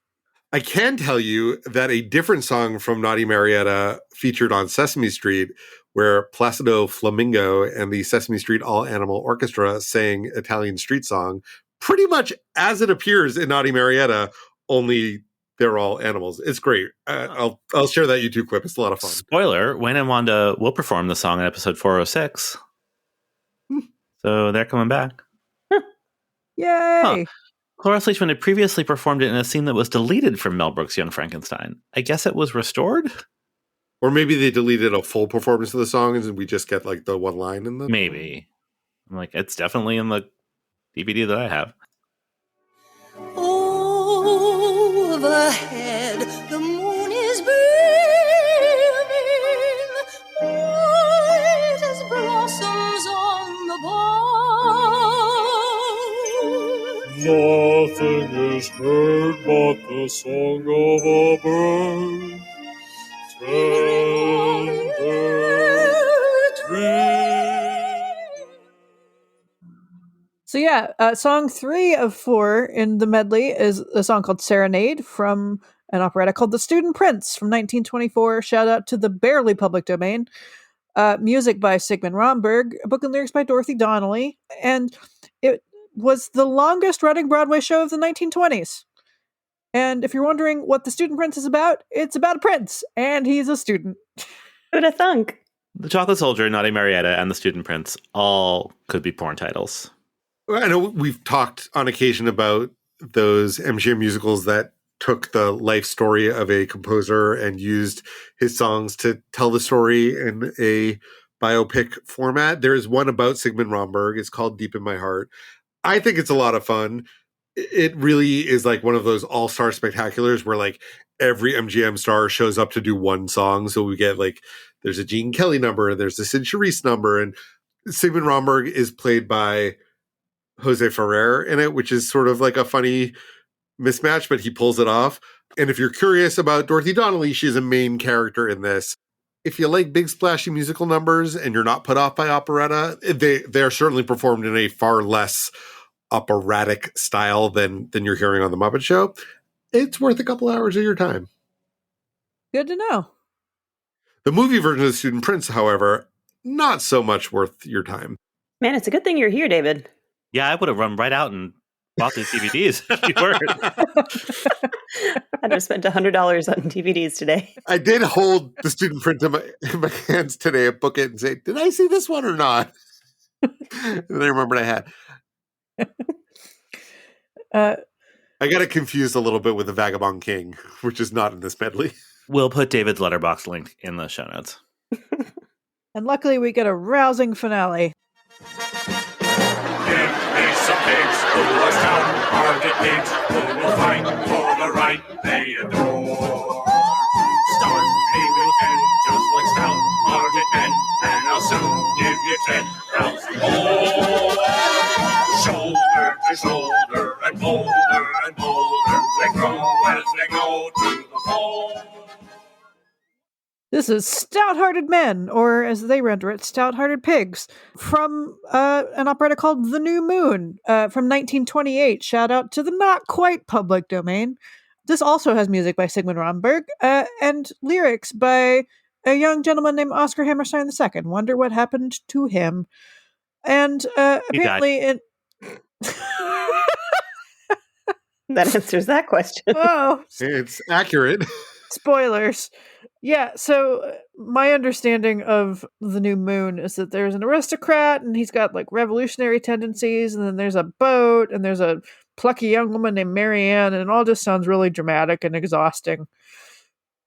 Speaker 1: I can tell you that a different song from Naughty Marietta featured on Sesame Street, where Placido Flamingo and the Sesame Street All Animal Orchestra sang Italian Street Song, pretty much as it appears in Naughty Marietta, only they're all animals. It's great. I'll share that YouTube clip. It's a lot of fun.
Speaker 3: Spoiler, Wayne and Wanda will perform the song in episode 406. So they're coming back.
Speaker 4: Yay!
Speaker 3: Cloris Leachman had previously performed it in a scene that was deleted from Mel Brooks' Young Frankenstein. I guess it was restored?
Speaker 1: Or maybe they deleted a full performance of the song and we just get like the one line in the...
Speaker 3: Maybe. I'm like, it's definitely in the DVD that I have.
Speaker 13: Overhead, the moon is beaming, white as blossoms on the bough.
Speaker 5: Nothing is heard but the song of a bird.
Speaker 4: So song 3 of 4 in the medley is a song called Serenade from an operetta called The Student Prince from 1924. Shout out to the barely public domain. Music by Sigmund Romberg, book and lyrics by Dorothy Donnelly, and it was the longest running Broadway show of the 1920s. And if you're wondering what The Student Prince is about, it's about a prince, and he's a student.
Speaker 2: Who'da thunk?
Speaker 3: The Chocolate Soldier, Naughty Marietta, and The Student Prince all could be porn titles.
Speaker 1: I know we've talked on occasion about those MGM musicals that took the life story of a composer and used his songs to tell the story in a biopic format. There is one about Sigmund Romberg. It's called Deep in My Heart. I think it's a lot of fun. It really is like one of those all-star spectaculars where like every MGM star shows up to do one song. So we get like, there's a Gene Kelly number and there's a Sid Charisse number, and Sigmund Romberg is played by Jose Ferrer in it, which is sort of like a funny mismatch, but he pulls it off. And if you're curious about Dorothy Donnelly, she's a main character in this. If you like big splashy musical numbers and you're not put off by operetta, they are certainly performed in a far less operatic style than you're hearing on The Muppet Show. It's worth a couple hours of your time.
Speaker 4: Good to know.
Speaker 1: The movie version of The Student Prince, however, not so much worth your time.
Speaker 2: Man, it's a good thing you're here, David.
Speaker 3: Yeah, I would have run right out and bought these DVDs if you weren't.
Speaker 2: I'd have spent $100 on DVDs today.
Speaker 1: I did hold The Student Prince in my hands today and book it and say, did I see this one or not? And then I remembered I had. I got it confused a little bit with The Vagabond King, which is not in this medley.
Speaker 3: We'll put David's letterbox link in the show notes.
Speaker 4: And luckily we get a rousing finale.
Speaker 9: Give me some pigs who are stout-hearted pigs who will fight for the right they adore. Start paying ten just like stout-hearted men, and I'll soon give you 10,000 more. Shoulder to shoulder and bolder they grow as they go to the pole.
Speaker 4: This is Stout-Hearted Men, or as they render it, Stout-Hearted Pigs, from an operetta called The New Moon from 1928. Shout out to the not quite public domain. This also has music by Sigmund Romberg and lyrics by a young gentleman named Oscar Hammerstein II. Wonder what happened to him. And apparently
Speaker 2: That answers that question.
Speaker 4: Oh,
Speaker 1: it's accurate.
Speaker 4: Spoilers. Yeah, so my understanding of The New Moon is that there's an aristocrat and he's got like revolutionary tendencies, and then there's a boat and there's a plucky young woman named Marianne, and it all just sounds really dramatic and exhausting.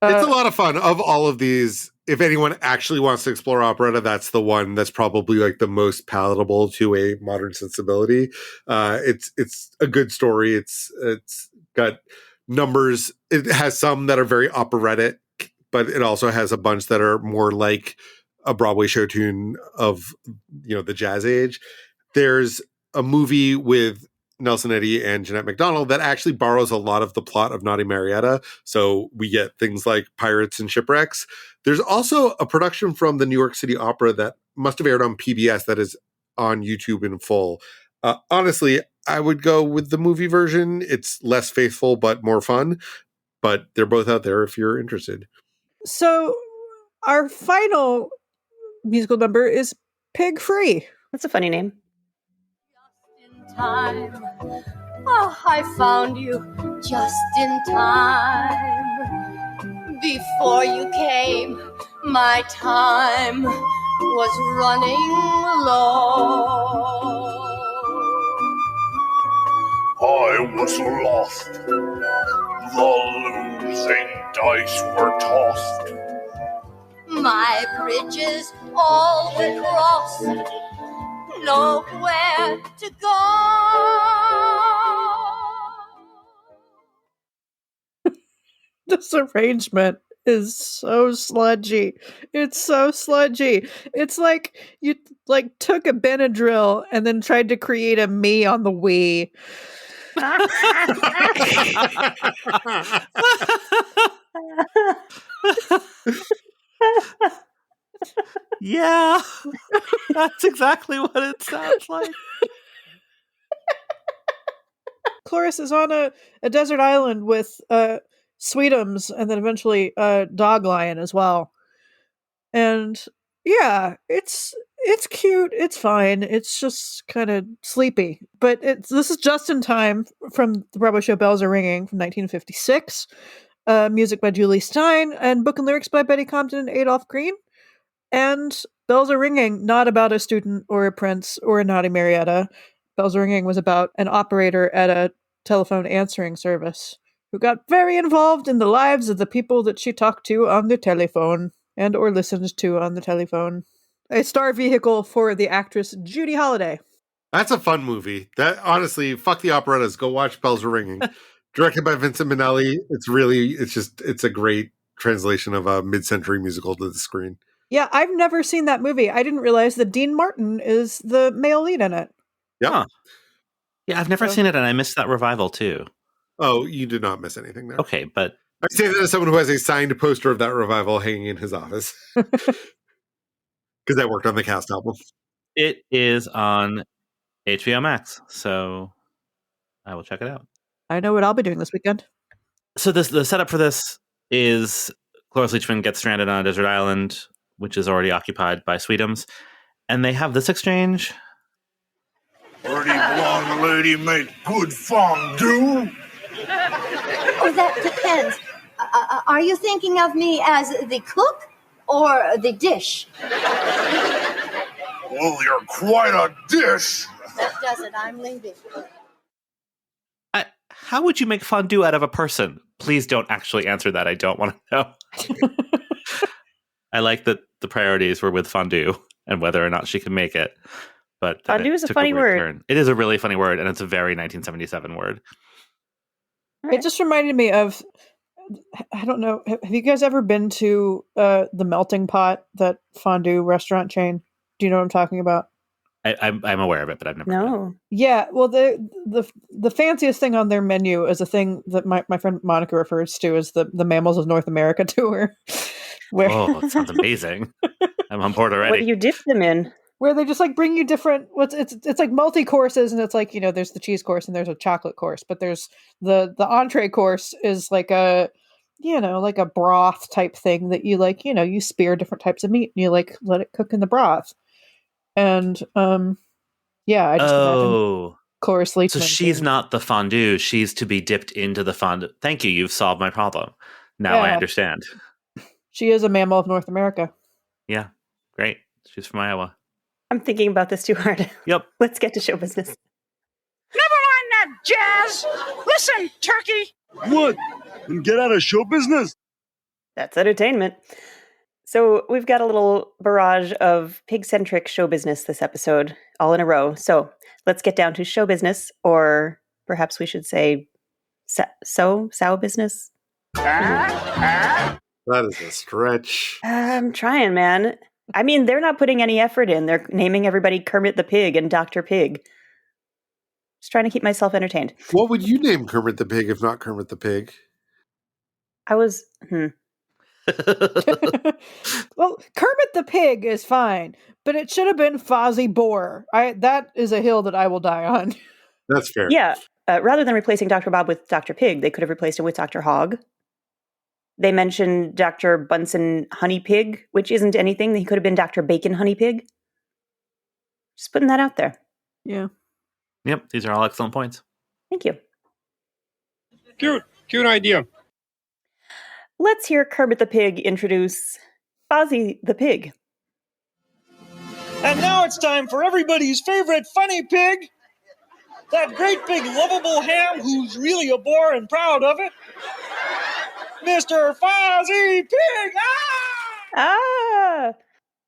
Speaker 1: It's a lot of fun. Of all of these, if anyone actually wants to explore operetta, that's the one that's probably like the most palatable to a modern sensibility. It's a good story. It's got numbers. It has some that are very operatic, but it also has a bunch that are more like a Broadway show tune of the jazz age. There's a movie with Nelson Eddy and Jeanette MacDonald that actually borrows a lot of the plot of Naughty Marietta. So we get things like pirates and shipwrecks. There's also a production from the New York City Opera that must have aired on PBS that is on YouTube in full. Honestly, I would go with the movie version. It's less faithful, but more fun. But they're both out there if you're interested.
Speaker 4: So our final musical number is Pig Free.
Speaker 2: That's a funny name.
Speaker 13: Time. Oh, I found you just in time. Before you came, my time was running low.
Speaker 9: I was lost. The losing dice were tossed.
Speaker 13: My bridges all were crossed. Nowhere to go.
Speaker 4: This arrangement is so sludgy. It's so sludgy. It's like you took a Benadryl and then tried to create a me on the Wii.
Speaker 3: Yeah, that's exactly what it sounds like.
Speaker 4: Cloris is on a desert island with Sweetums and then eventually Dog Lion as well. And yeah, it's cute. It's fine. It's just kind of sleepy. But this is just in time from the Broadway show Bells Are Ringing from 1956. Music by Julie Stein and book and lyrics by Betty Compton and Adolph Green. And Bells Are Ringing, not about a student or a prince or a Naughty Marietta. Bells Are Ringing was about an operator at a telephone answering service who got very involved in the lives of the people that she talked to on the telephone and or listened to on the telephone. A star vehicle for the actress Judy Holliday.
Speaker 1: That's a fun movie. That honestly, fuck the operettas. Go watch Bells Are Ringing. Directed by Vincent Minnelli. It's a great translation of a mid-century musical to the screen.
Speaker 4: Yeah, I've never seen that movie. I didn't realize that Dean Martin is the male lead in it.
Speaker 1: Yeah.
Speaker 3: Huh. Yeah, I've never seen it, and I missed that revival, too.
Speaker 1: Oh, you did not miss anything there.
Speaker 3: Okay, but...
Speaker 1: I say that as someone who has a signed poster of that revival hanging in his office. Because I worked on the cast album.
Speaker 3: It is on HBO Max, so I will check it out.
Speaker 4: I know what I'll be doing this weekend.
Speaker 3: So the setup for this is Cloris Leachman gets stranded on a desert island, which is already occupied by Sweetums, and they have this exchange.
Speaker 9: Pretty blonde lady make good fondue.
Speaker 7: Oh, that depends. Are you thinking of me as the cook or the dish?
Speaker 9: Well, you're quite a dish.
Speaker 7: That does it. I'm leaving.
Speaker 3: How would you make fondue out of a person? Please don't actually answer that. I don't want to know. I like that the priorities were with fondue and whether or not she can make it. But
Speaker 2: fondue is a funny word.
Speaker 3: Turn. It is a really funny word, and it's a very 1977 word.
Speaker 4: It just reminded me of, I don't know, have you guys ever been to the Melting Pot, that fondue restaurant chain? Do you know what I'm talking about?
Speaker 3: I'm aware of it, but I've never.
Speaker 2: No.
Speaker 4: Yeah, well, the fanciest thing on their menu is a thing that my friend Monica refers to as the Mammals of North America tour. Where
Speaker 3: oh, that sounds amazing! I'm on board already.
Speaker 2: What do you dip them in?
Speaker 4: Where they just like bring you different. It's like multi courses, and it's like, you know, there's the cheese course and there's a chocolate course, but there's the entree course is like a, you know, like a broth type thing that you like, you know, you spear different types of meat and you like let it cook in the broth. And yeah, I just imagine Cloris Leachman.
Speaker 3: So she's not the fondue; she's to be dipped into the fondue. Thank you, you've solved my problem. Now I understand.
Speaker 4: She is a mammal of North America.
Speaker 3: Yeah, great. She's from Iowa.
Speaker 2: I'm thinking about this too hard.
Speaker 3: Yep.
Speaker 2: Let's get to show business.
Speaker 12: Never mind that jazz. Listen, Turkey.
Speaker 11: What? And get out of show business?
Speaker 2: That's entertainment. So we've got a little barrage of pig-centric show business this episode, all in a row. So let's get down to show business, or perhaps we should say sow business.
Speaker 1: That is a stretch.
Speaker 2: I'm trying, man. I mean, they're not putting any effort in. They're naming everybody Kermit the Pig and Dr. Pig. Just trying to keep myself entertained.
Speaker 1: What would you name Kermit the Pig if not Kermit the Pig?
Speaker 2: I was...
Speaker 4: Well, Kermit the Pig is fine, but it should have been Fozzie Boar. That is a hill that I will die on.
Speaker 1: That's fair.
Speaker 2: Yeah. Rather than replacing Dr. Bob with Dr. Pig, they could have replaced him with Dr. Hogg. They mentioned Dr. Bunsen Honey Pig, which isn't anything. He could have been Dr. Bacon Honey Pig. Just putting that out there.
Speaker 4: Yeah.
Speaker 3: Yep, these are all excellent points.
Speaker 2: Thank you.
Speaker 5: Cute idea.
Speaker 2: Let's hear Kermit the Pig introduce Fozzie the Pig.
Speaker 8: And now it's time for everybody's favorite funny pig. That great big lovable ham who's really a bore and proud of it. Mr. Fozzie Pig!
Speaker 2: Ah!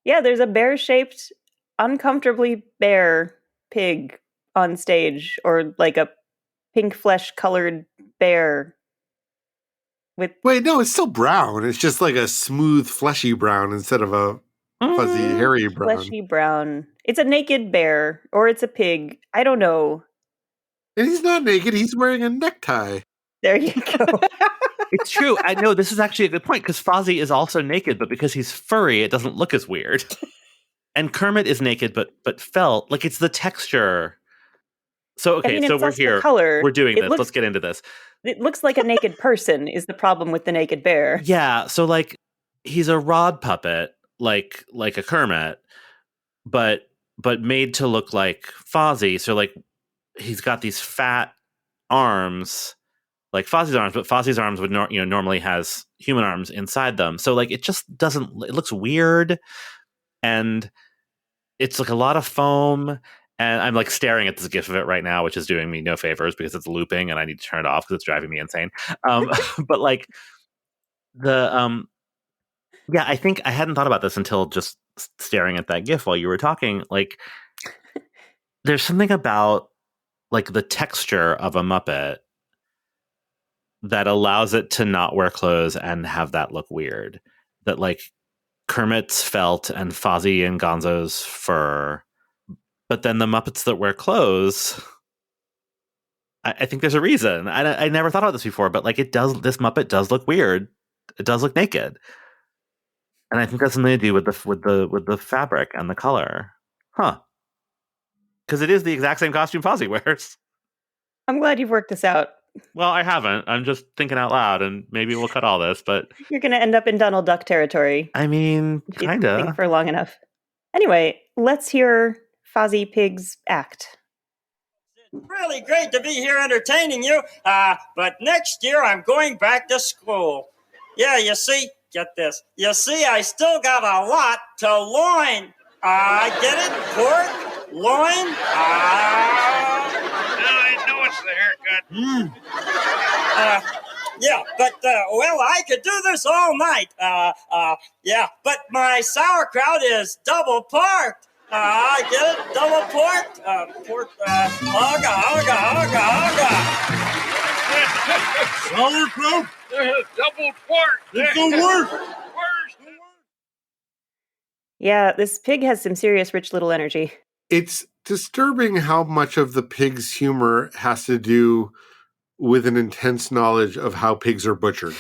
Speaker 2: Yeah, there's a bear-shaped, uncomfortably bear pig on stage, or like a pink flesh-colored bear.
Speaker 1: Wait, no, it's still brown. It's just like a smooth, fleshy brown instead of a fuzzy, hairy brown.
Speaker 2: Fleshy brown. It's a naked bear, or it's a pig. I don't know.
Speaker 1: And he's not naked. He's wearing a necktie.
Speaker 2: There you go.
Speaker 3: It's true. I know this is actually a good point because Fozzie is also naked, but because he's furry, it doesn't look as weird. And Kermit is naked, but felt like it's the texture. So okay,
Speaker 2: I mean,
Speaker 3: so we're here.
Speaker 2: Color.
Speaker 3: We're doing this. Let's get into this.
Speaker 2: It looks like a naked person is the problem with the naked bear.
Speaker 3: Yeah, so like he's a rod puppet, like a Kermit, but made to look like Fozzie. So like he's got these fat arms, like Fozzie's arms, but Fozzie's arms would normally has human arms inside them. So like it just doesn't. It looks weird, and it's like a lot of foam. And I'm like staring at this GIF of it right now, which is doing me no favors because it's looping and I need to turn it off because it's driving me insane. But like the yeah, I think I hadn't thought about this until just staring at that GIF while you were talking. Like, there's something about like the texture of a Muppet that allows it to not wear clothes and have that look weird. That like Kermit's felt and Fozzie and Gonzo's fur. But then the Muppets that wear clothes, I think there's a reason. I never thought about this before, but like it does. This Muppet does look weird. It does look naked, and I think that's something to do with the fabric and the color, huh? Because it is the exact same costume Fozzie wears.
Speaker 2: I'm glad you've worked this out.
Speaker 3: Well, I haven't. I'm just thinking out loud, and maybe we'll cut all this. But
Speaker 2: you're going to end up in Donald Duck territory.
Speaker 3: I mean, kind of
Speaker 2: for long enough. Anyway, let's hear Fozzie Pig's act.
Speaker 14: Really great to be here entertaining you, but next year I'm going back to school. Yeah, you see, get this. You see, I still got a lot to loin. Get it? Pork? Loin?
Speaker 15: I know it's the haircut.
Speaker 14: Yeah, but, well, I could do this all night. Yeah, but my sauerkraut is double porked. I get it? Double pork?
Speaker 15: Sauerkraut? Double pork.
Speaker 6: It's the worst.
Speaker 2: Yeah, this pig has some serious rich little energy.
Speaker 1: It's disturbing how much of the pig's humor has to do with an intense knowledge of how pigs are butchered.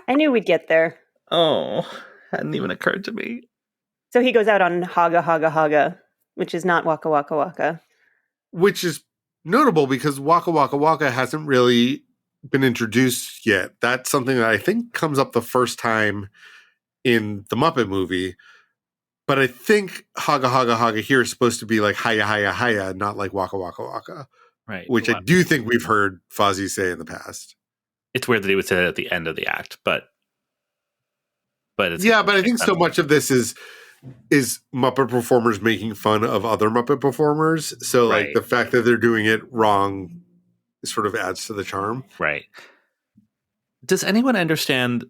Speaker 2: I knew we'd get there.
Speaker 3: Oh, hadn't even occurred to me.
Speaker 2: So he goes out on Haga Haga Haga, which is not Waka Waka Waka.
Speaker 1: Which is notable because Waka Waka Waka hasn't really been introduced yet. That's something that I think comes up the first time in the Muppet movie. But I think Haga Haga Haga here is supposed to be like Hiya Hiya Hiya, not like Waka Waka Waka.
Speaker 3: Right.
Speaker 1: Which I do think we've heard Fozzie say in the past.
Speaker 3: It's weird that he would say that at the end of the act, but it's
Speaker 1: yeah, but I think so much of this is Muppet performers making fun of other Muppet performers. So like the fact that they're doing it wrong sort of adds to the charm.
Speaker 3: Right. Does anyone understand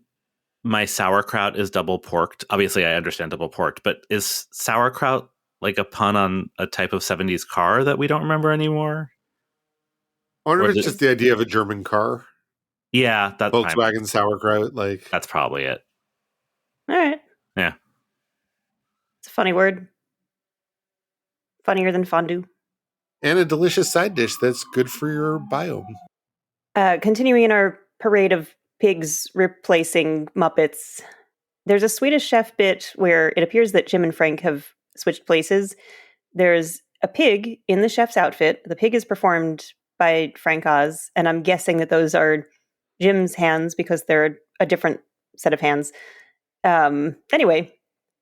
Speaker 3: my sauerkraut is double porked? Obviously, I understand double porked, but is sauerkraut like a pun on a type of 70s car that we don't remember anymore?
Speaker 1: I wonder
Speaker 3: Or
Speaker 1: if it's just the idea of a German car.
Speaker 3: Yeah, that's
Speaker 1: Volkswagen sauerkraut. Like
Speaker 3: that's probably it.
Speaker 2: All right.
Speaker 3: Yeah.
Speaker 2: It's a funny word. Funnier than fondue.
Speaker 1: And a delicious side dish that's good for your biome.
Speaker 2: Continuing in our parade of pigs replacing Muppets, there's a Swedish chef bit where it appears that Jim and Frank have switched places. There's a pig in the chef's outfit. The pig is performed by Frank Oz, and I'm guessing that those are Jim's hands because they're a different set of hands. Anyway,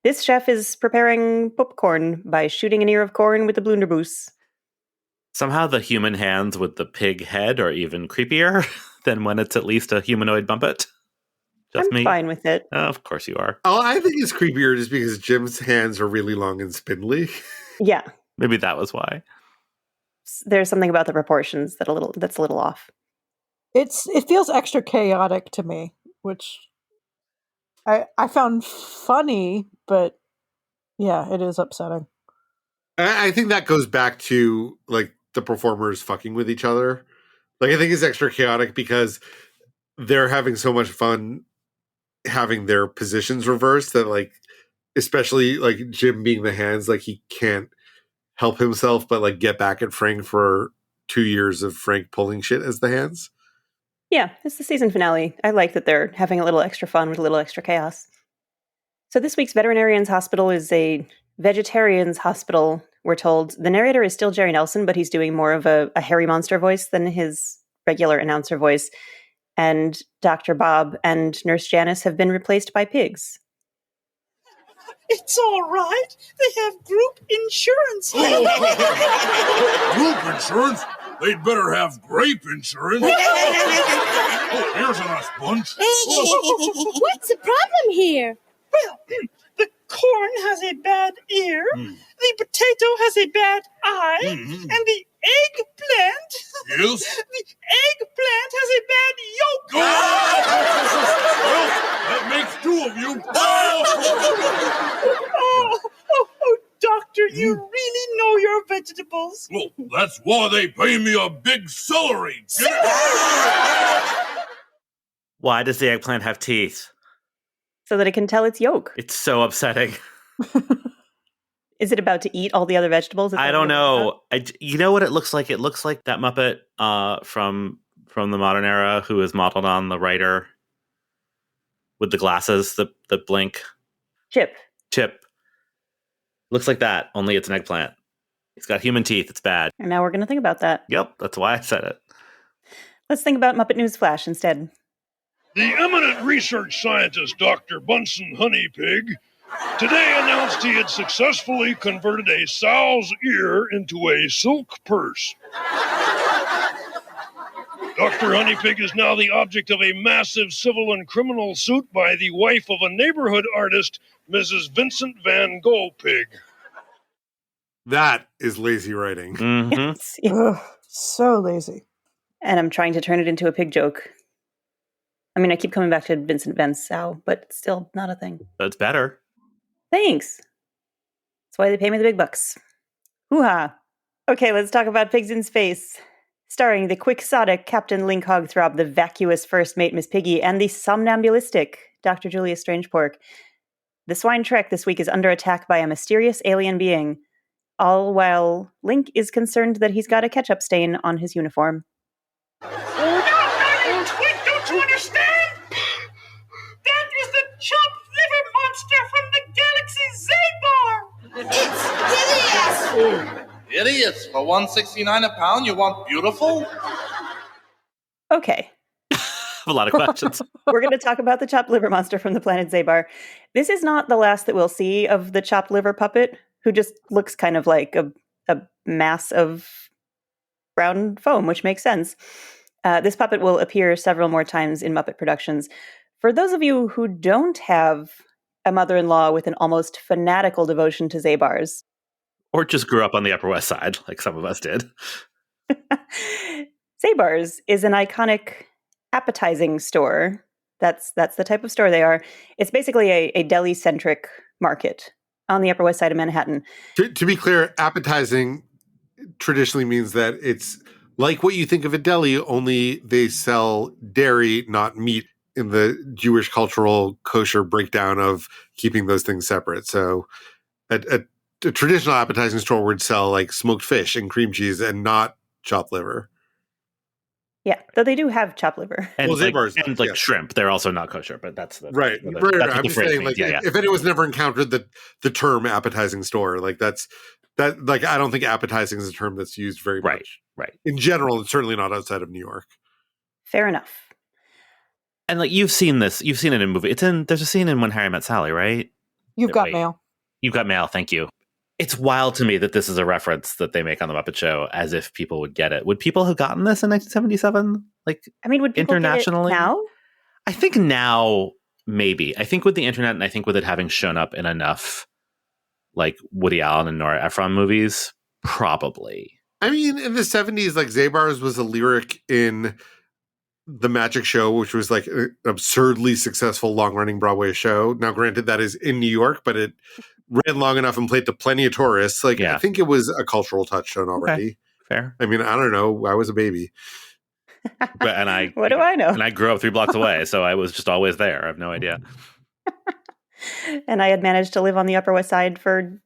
Speaker 2: this chef is preparing popcorn by shooting an ear of corn with a blunderbuss.
Speaker 3: Somehow the human hands with the pig head are even creepier than when it's at least a humanoid Muppet. Just
Speaker 2: I'm fine with it.
Speaker 3: Of course you are.
Speaker 1: Oh, I think it's creepier just because Jim's hands are really long and spindly.
Speaker 2: Yeah.
Speaker 3: Maybe that was why.
Speaker 2: There's something about the proportions that's a little off.
Speaker 4: It feels extra chaotic to me, which I found funny, but yeah, it is upsetting.
Speaker 1: I think that goes back to like the performers fucking with each other. Like I think it's extra chaotic because they're having so much fun having their positions reversed that like especially like Jim being the hands, like he can't help himself but like get back at Frank for 2 years of Frank pulling shit as the hands.
Speaker 2: Yeah, it's the season finale. I like that they're having a little extra fun with a little extra chaos. So this week's Veterinarian's Hospital is a vegetarian's hospital, we're told. The narrator is still Jerry Nelson, but he's doing more of a hairy monster voice than his regular announcer voice. And Dr. Bob and Nurse Janice have been replaced by pigs.
Speaker 8: It's all right. They have group insurance.
Speaker 15: Group insurance? They'd better have grape insurance. Oh, here's a nice bunch.
Speaker 13: What's the problem here?
Speaker 8: Well, the corn has a bad ear, the potato has a bad eye, and the eggplant...
Speaker 15: Yes?
Speaker 8: The eggplant has a bad yolk.
Speaker 15: Well, that makes 2 of you.
Speaker 8: Oh, doctor, you really know your vegetables.
Speaker 15: Well, that's why they pay me a big salary.
Speaker 3: Why does the eggplant have teeth?
Speaker 2: So that it can tell its yolk.
Speaker 3: It's so upsetting.
Speaker 2: Is it about to eat all the other vegetables?
Speaker 3: I don't know. You know what it looks like? It looks like that Muppet from the modern era who is modeled on the writer with the glasses that blink. Chip. Looks like that, only it's an eggplant. It's got human teeth. It's bad.
Speaker 2: And now we're going to think about that.
Speaker 3: Yep, that's why I said it.
Speaker 2: Let's think about Muppet News Flash instead.
Speaker 15: The eminent research scientist Dr. Bunsen Honeypig today announced he had successfully converted a sow's ear into a silk purse. Dr. Honeypig is now the object of a massive civil and criminal suit by the wife of a neighborhood artist, Mrs. Vincent Van Gogh Pig.
Speaker 1: That is lazy writing.
Speaker 2: Yes.
Speaker 4: Ugh, so lazy.
Speaker 2: And I'm trying to turn it into a pig joke. I mean, I keep coming back to Vincent Van Sow, but it's still not a thing.
Speaker 3: That's better.
Speaker 2: Thanks. That's why they pay me the big bucks. Hoo-ha. Okay, let's talk about Pigs in Space. Starring the quixotic Captain Link Hogthrob, the vacuous First Mate Miss Piggy, and the somnambulistic Dr. Julius Strangepork. The swine trek this week is under attack by a mysterious alien being, all while Link is concerned that he's got a ketchup stain on his uniform.
Speaker 8: Don't you understand? That is the chopped liver monster from the galaxy Zabar!
Speaker 16: It's hideous! Idiots! For $1.69 a pound, you want beautiful?
Speaker 2: Okay.
Speaker 3: A lot of questions.
Speaker 2: We're going to talk about the chopped liver monster from the planet Zabar. This is not the last that we'll see of the chopped liver puppet, who just looks kind of like a mass of brown foam, which makes sense. This puppet will appear several more times in Muppet productions. For those of you who don't have a mother-in-law with an almost fanatical devotion to Zabars,
Speaker 3: or just grew up on the Upper West Side, like some of us did.
Speaker 2: Zabars is an iconic appetizing store That's the type of store they are. It's basically a deli-centric market on the Upper West Side of Manhattan.
Speaker 1: To be clear, appetizing traditionally means that it's like what you think of a deli, only they sell dairy, not meat, in the Jewish cultural kosher breakdown of keeping those things separate. So a traditional appetizing store would sell like smoked fish and cream cheese and not chopped liver.
Speaker 2: Yeah, though they do have chopped liver.
Speaker 3: And
Speaker 1: Well, Zabar's
Speaker 3: and
Speaker 1: yeah.
Speaker 3: shrimp. They're also not kosher, but that's the
Speaker 1: right.
Speaker 3: That's
Speaker 1: Right.
Speaker 3: what
Speaker 1: I'm
Speaker 3: the
Speaker 1: just
Speaker 3: phrase
Speaker 1: saying,
Speaker 3: means.
Speaker 1: like, if anyone's never encountered the term appetizing store, like that, like, I don't think appetizing is a term that's used very much.
Speaker 3: Right.
Speaker 1: In general, it's certainly not outside of New York.
Speaker 2: Fair enough.
Speaker 3: And like you've seen this, you've seen it in movie. There's a scene in When Harry Met Sally, right?
Speaker 4: You've got mail.
Speaker 3: You've got mail. Thank you. It's wild to me that this is a reference that they make on the Muppet Show, as if people would get it. Would people have gotten this in 1977? Like,
Speaker 2: I mean, would people
Speaker 3: internationally
Speaker 2: get it now?
Speaker 3: I think now maybe. I think with the internet, and I think with it having shown up in enough like Woody Allen and Nora Ephron movies, probably.
Speaker 1: I mean, in the 70s, like Zabar's was a lyric in The Magic Show, which was like an absurdly successful long-running Broadway show. Now, granted, that is in New York, but it ran long enough and played to plenty of tourists. Like, I think it was a cultural touchstone already.
Speaker 3: Okay. Fair.
Speaker 1: I mean, I don't know. I was a baby.
Speaker 3: And I
Speaker 2: what do I know?
Speaker 3: And I grew up 3 blocks away, so I was just always there. I have no idea.
Speaker 2: And I had managed to live on the Upper West Side for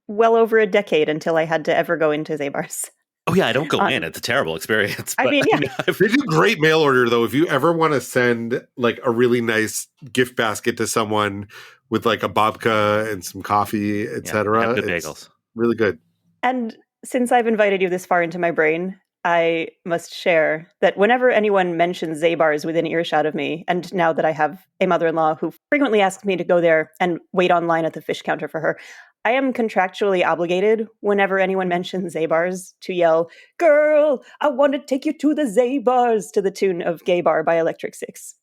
Speaker 2: well over a decade until I had to ever go into Zabar's.
Speaker 3: Oh yeah, I don't go in. It's a terrible experience.
Speaker 2: I mean, yeah.
Speaker 1: They do great mail order, though. If you ever want to send like a really nice gift basket to someone with like a babka and some coffee, etc.,
Speaker 3: good
Speaker 1: it's
Speaker 3: bagels.
Speaker 1: Really good.
Speaker 2: And since I've invited you this far into my brain, I must share that whenever anyone mentions Zabar's within earshot of me, and now that I have a mother-in-law who frequently asks me to go there and wait online at the fish counter for her, I am contractually obligated whenever anyone mentions Zabar's to yell, "Girl, I want to take you to the Zabar's," to the tune of Gay Bar by Electric Six.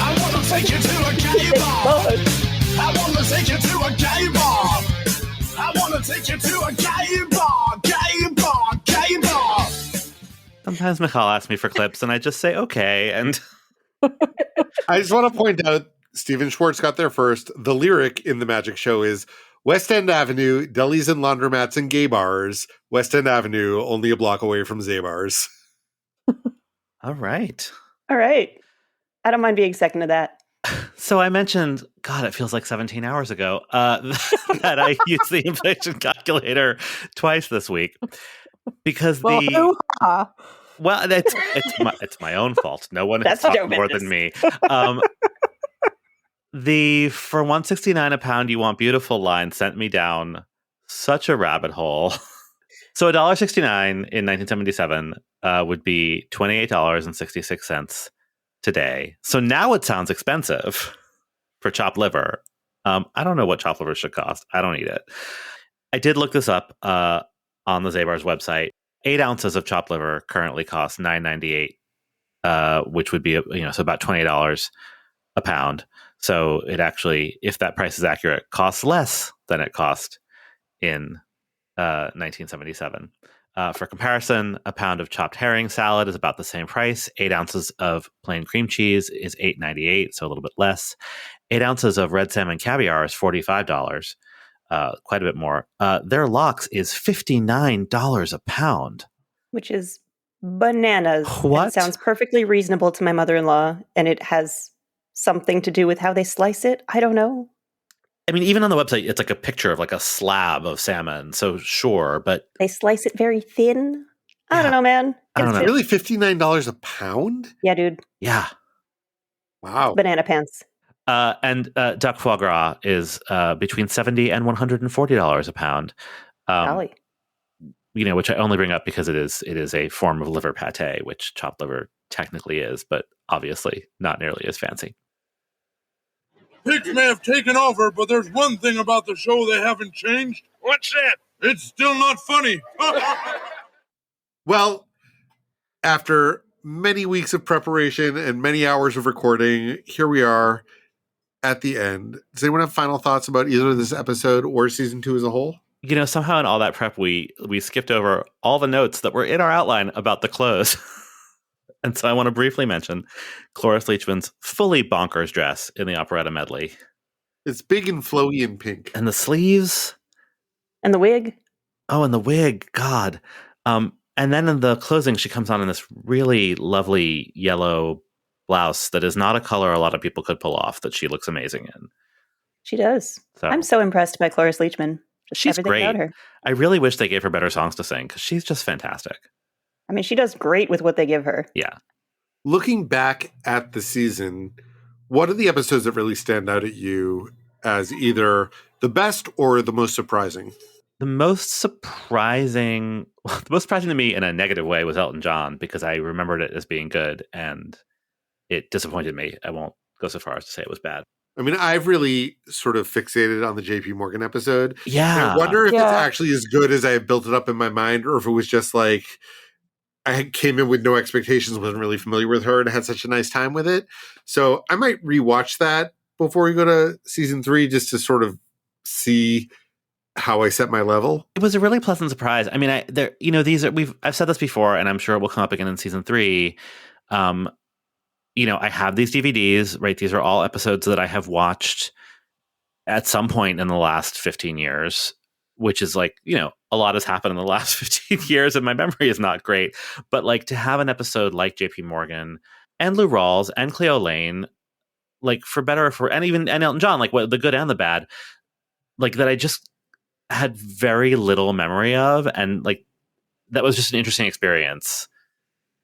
Speaker 9: I want to take you to a gay bar. I want to take you to a gay bar. I want to take you to a gay bar, gay bar, gay bar.
Speaker 3: Sometimes Michal asks me for clips, and I just say okay. And
Speaker 1: I just want to point out, Stephen Schwartz got there first. The lyric in The Magic Show is West End Avenue, delis and laundromats and gay bars. West End Avenue, only a block away from Zabar's.
Speaker 3: All right.
Speaker 2: All right. I don't mind being second to that.
Speaker 3: So I mentioned, God, it feels like 17 hours ago, that I used the inflation calculator twice this week because it's my own fault. No one has talked more than me. The for $1.69 a pound you want beautiful line sent me down such a rabbit hole. So $1.69 in 1977 would be $28.66 today. So now it sounds expensive for chopped liver. I don't know what chopped liver should cost. I don't eat it. I did look this up on the Zabar's website. 8 ounces of chopped liver currently costs $9.98, which would be so about $20 a pound. So it actually, if that price is accurate, costs less than it cost in 1977. For comparison, a pound of chopped herring salad is about the same price. 8 ounces of plain cream cheese is $8.98, so a little bit less. 8 ounces of red salmon caviar is $45, quite a bit more. Their lox is $59 a pound.
Speaker 2: Which is bananas.
Speaker 3: What?
Speaker 2: It sounds perfectly reasonable to my mother-in-law, and it has something to do with how they slice it. I don't know.
Speaker 3: I mean, even on the website, it's like a picture of like a slab of salmon. So sure, but
Speaker 2: they slice it very thin. I don't know, man.
Speaker 3: I don't know.
Speaker 1: Really, $59 a pound?
Speaker 2: Yeah, dude.
Speaker 3: Yeah.
Speaker 1: Wow.
Speaker 2: Banana pants.
Speaker 3: And duck foie gras is between $70 and $140 a pound.
Speaker 2: Golly.
Speaker 3: Which I only bring up because it is a form of liver pate, which chopped liver technically is, but obviously not nearly as fancy.
Speaker 15: Pigs may have taken over, but there's one thing about the show they haven't changed.
Speaker 5: What's that?
Speaker 15: It's still not funny.
Speaker 1: Well, after many weeks of preparation and many hours of recording, here we are at the end. Does anyone have final thoughts about either this episode or season 2 as a whole?
Speaker 3: Somehow in all that prep, we skipped over all the notes that were in our outline about the clothes. And so I want to briefly mention Cloris Leachman's fully bonkers dress in the operetta medley.
Speaker 1: It's big and flowy and pink.
Speaker 3: And the sleeves.
Speaker 2: And the wig.
Speaker 3: Oh, and the wig. God. And then in the closing, she comes on in this really lovely yellow blouse that is not a color a lot of people could pull off, that she looks amazing in.
Speaker 2: She does.
Speaker 3: So,
Speaker 2: I'm so impressed by Cloris Leachman.
Speaker 3: She's
Speaker 2: everything
Speaker 3: great.
Speaker 2: about her.
Speaker 3: I really wish they gave her better songs to sing because she's just fantastic.
Speaker 2: I mean, she does great with what they give her.
Speaker 3: Yeah.
Speaker 1: Looking back at the season, what are the episodes that really stand out at you as either the best or the most surprising?
Speaker 3: The most surprising to me in a negative way was Elton John, because I remembered it as being good and it disappointed me. I won't go so far as to say it was bad.
Speaker 1: I mean, I've really sort of fixated on the JP Morgan episode.
Speaker 3: Yeah.
Speaker 1: And I wonder if it's actually as good as I have built it up in my mind, or if it was just like I came in with no expectations, wasn't really familiar with her, and had such a nice time with it. So I might rewatch that before we go to season 3, just to sort of see how I set my level.
Speaker 3: It was a really pleasant surprise. I mean, I've said this before, and I'm sure it will come up again in season 3. I have these DVDs, right? These are all episodes that I have watched at some point in the last 15 years, which is like, a lot has happened in the last 15 years and my memory is not great. But like to have an episode like JP Morgan and Lou Rawls and Cleo Lane, like for better or for, and Elton John, like what the good and the bad, like that I just had very little memory of. And like, that was just an interesting experience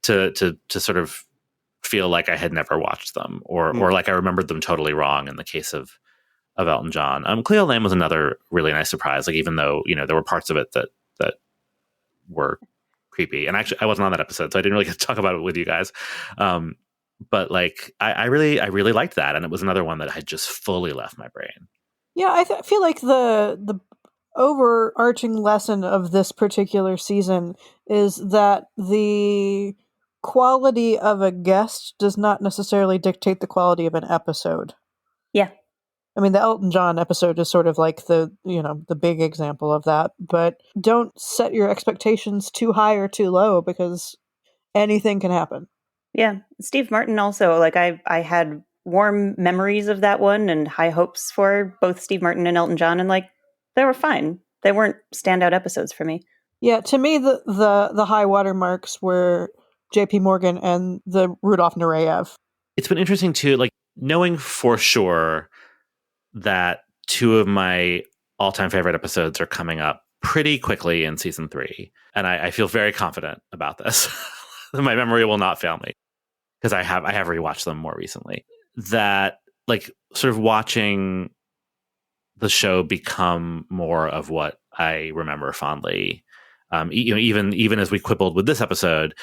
Speaker 3: to sort of feel like I had never watched them or like I remembered them totally wrong in the case of Elton John. Cleo Lane was another really nice surprise. Like, even though, there were parts of it that were creepy, and actually I wasn't on that episode, so I didn't really get to talk about it with you guys. But like, I really liked that. And it was another one that had just fully left my brain.
Speaker 4: Yeah. I feel like the overarching lesson of this particular season is that the quality of a guest does not necessarily dictate the quality of an episode.
Speaker 2: Yeah.
Speaker 4: I mean, the Elton John episode is sort of like the big example of that, but don't set your expectations too high or too low, because anything can happen.
Speaker 2: Yeah. Steve Martin also, like I had warm memories of that one and high hopes for both Steve Martin and Elton John, and like they were fine. They weren't standout episodes for me.
Speaker 4: Yeah, to me the high water marks were JP Morgan and the Rudolph Nureyev.
Speaker 3: It's been interesting too, like knowing for sure that 2 of my all-time favorite episodes are coming up pretty quickly in season 3. And I feel very confident about this. My memory will not fail me because I have rewatched them more recently. That like sort of watching the show become more of what I remember fondly. Even as we quibbled with this episode,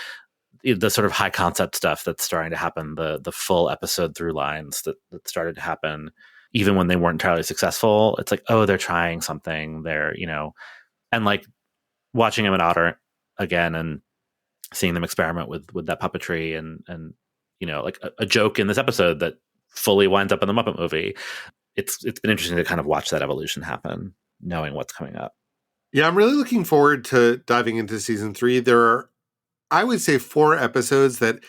Speaker 3: the sort of high concept stuff that's starting to happen, the full episode through lines that started to happen, even when they weren't entirely successful. It's like, oh, they're trying something. They're, and like watching Emmett Otter again and seeing them experiment with that puppetry and like a joke in this episode that fully winds up in the Muppet movie. It's been interesting to kind of watch that evolution happen, knowing what's coming up.
Speaker 1: Yeah, I'm really looking forward to diving into season 3. There are, I would say, 4 episodes that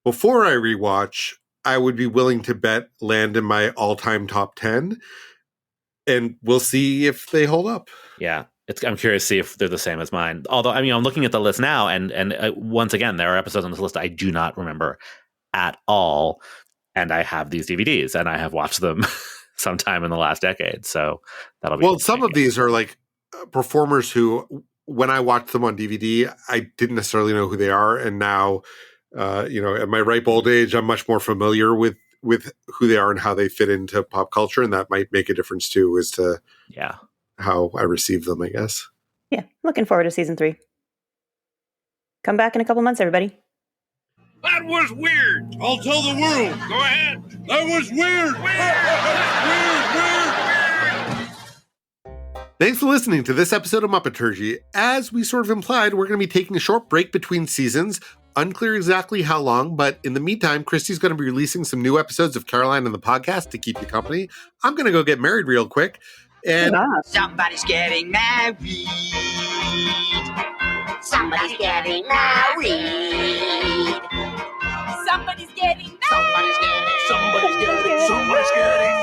Speaker 1: before I rewatch, I would be willing to bet land in my all-time top 10. And we'll see if they hold up.
Speaker 3: Yeah. I'm curious to see if they're the same as mine. Although, I mean, I'm looking at the list now, and once again, there are episodes on this list I do not remember at all. And I have these DVDs, and I have watched them sometime in the last decade. So that'll be
Speaker 1: some of these are like performers who, when I watched them on DVD, I didn't necessarily know who they are. And now, at my ripe old age, I'm much more familiar with who they are and how they fit into pop culture. And that might make a difference too, as to how I receive them, I guess.
Speaker 2: Yeah. Looking forward to season 3. Come back in a couple months, everybody.
Speaker 5: That was weird. I'll tell the world. Go ahead. That was weird. Weird.
Speaker 1: Thanks for listening to this episode of Muppeturgy. As we sort of implied, we're going to be taking a short break between seasons. Unclear exactly how long, but in the meantime, Christy's going to be releasing some new episodes of Caroline and the Podcast to keep you company. I'm going to go get married real quick. And
Speaker 11: somebody's getting married.
Speaker 7: Somebody's getting married.
Speaker 12: Somebody's getting married.
Speaker 11: Somebody's getting. Somebody's getting.
Speaker 9: Somebody's getting.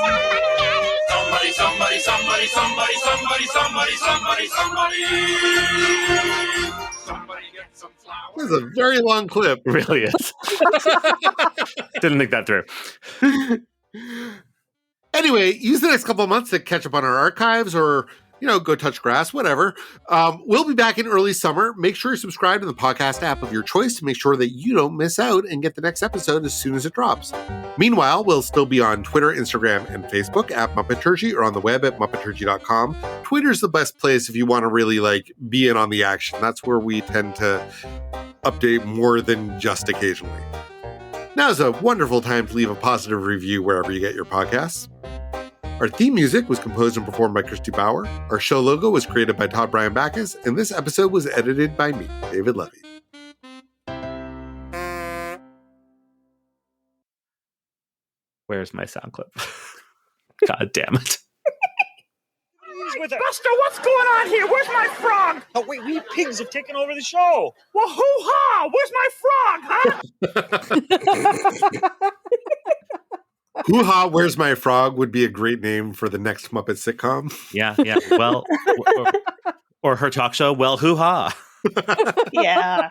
Speaker 9: Somebody, somebody, somebody, somebody, somebody, somebody, somebody, somebody. Somebody get some flowers.
Speaker 1: this is a very long clip.
Speaker 3: It really is. Didn't think that through.
Speaker 1: Anyway, use the next couple of months to catch up on our archives or, go touch grass, whatever. We'll be back in early summer. Make sure you subscribe to the podcast app of your choice to make sure that you don't miss out and get the next episode as soon as it drops. Meanwhile, we'll still be on Twitter, Instagram, and Facebook at Muppeturgy or on the web at Muppeturgy.com. Twitter's the best place if you want to really be in on the action. That's where we tend to update more than just occasionally. Now's a wonderful time to leave a positive review wherever you get your podcasts. Our theme music was composed and performed by Christy Bauer. Our show logo was created by Todd Brian Backus, and this episode was edited by me, David Levy.
Speaker 3: Where's my sound clip? God damn it.
Speaker 8: Buster, what's going on here? Where's my frog? Oh, wait, we pigs have taken over the show. Well, hoo-ha! Where's my frog, huh?
Speaker 1: Hoo-ha, Where's My Frog would be a great name for the next Muppet sitcom.
Speaker 3: Yeah. Well, or her talk show, Well, hoo-ha.
Speaker 2: Yeah.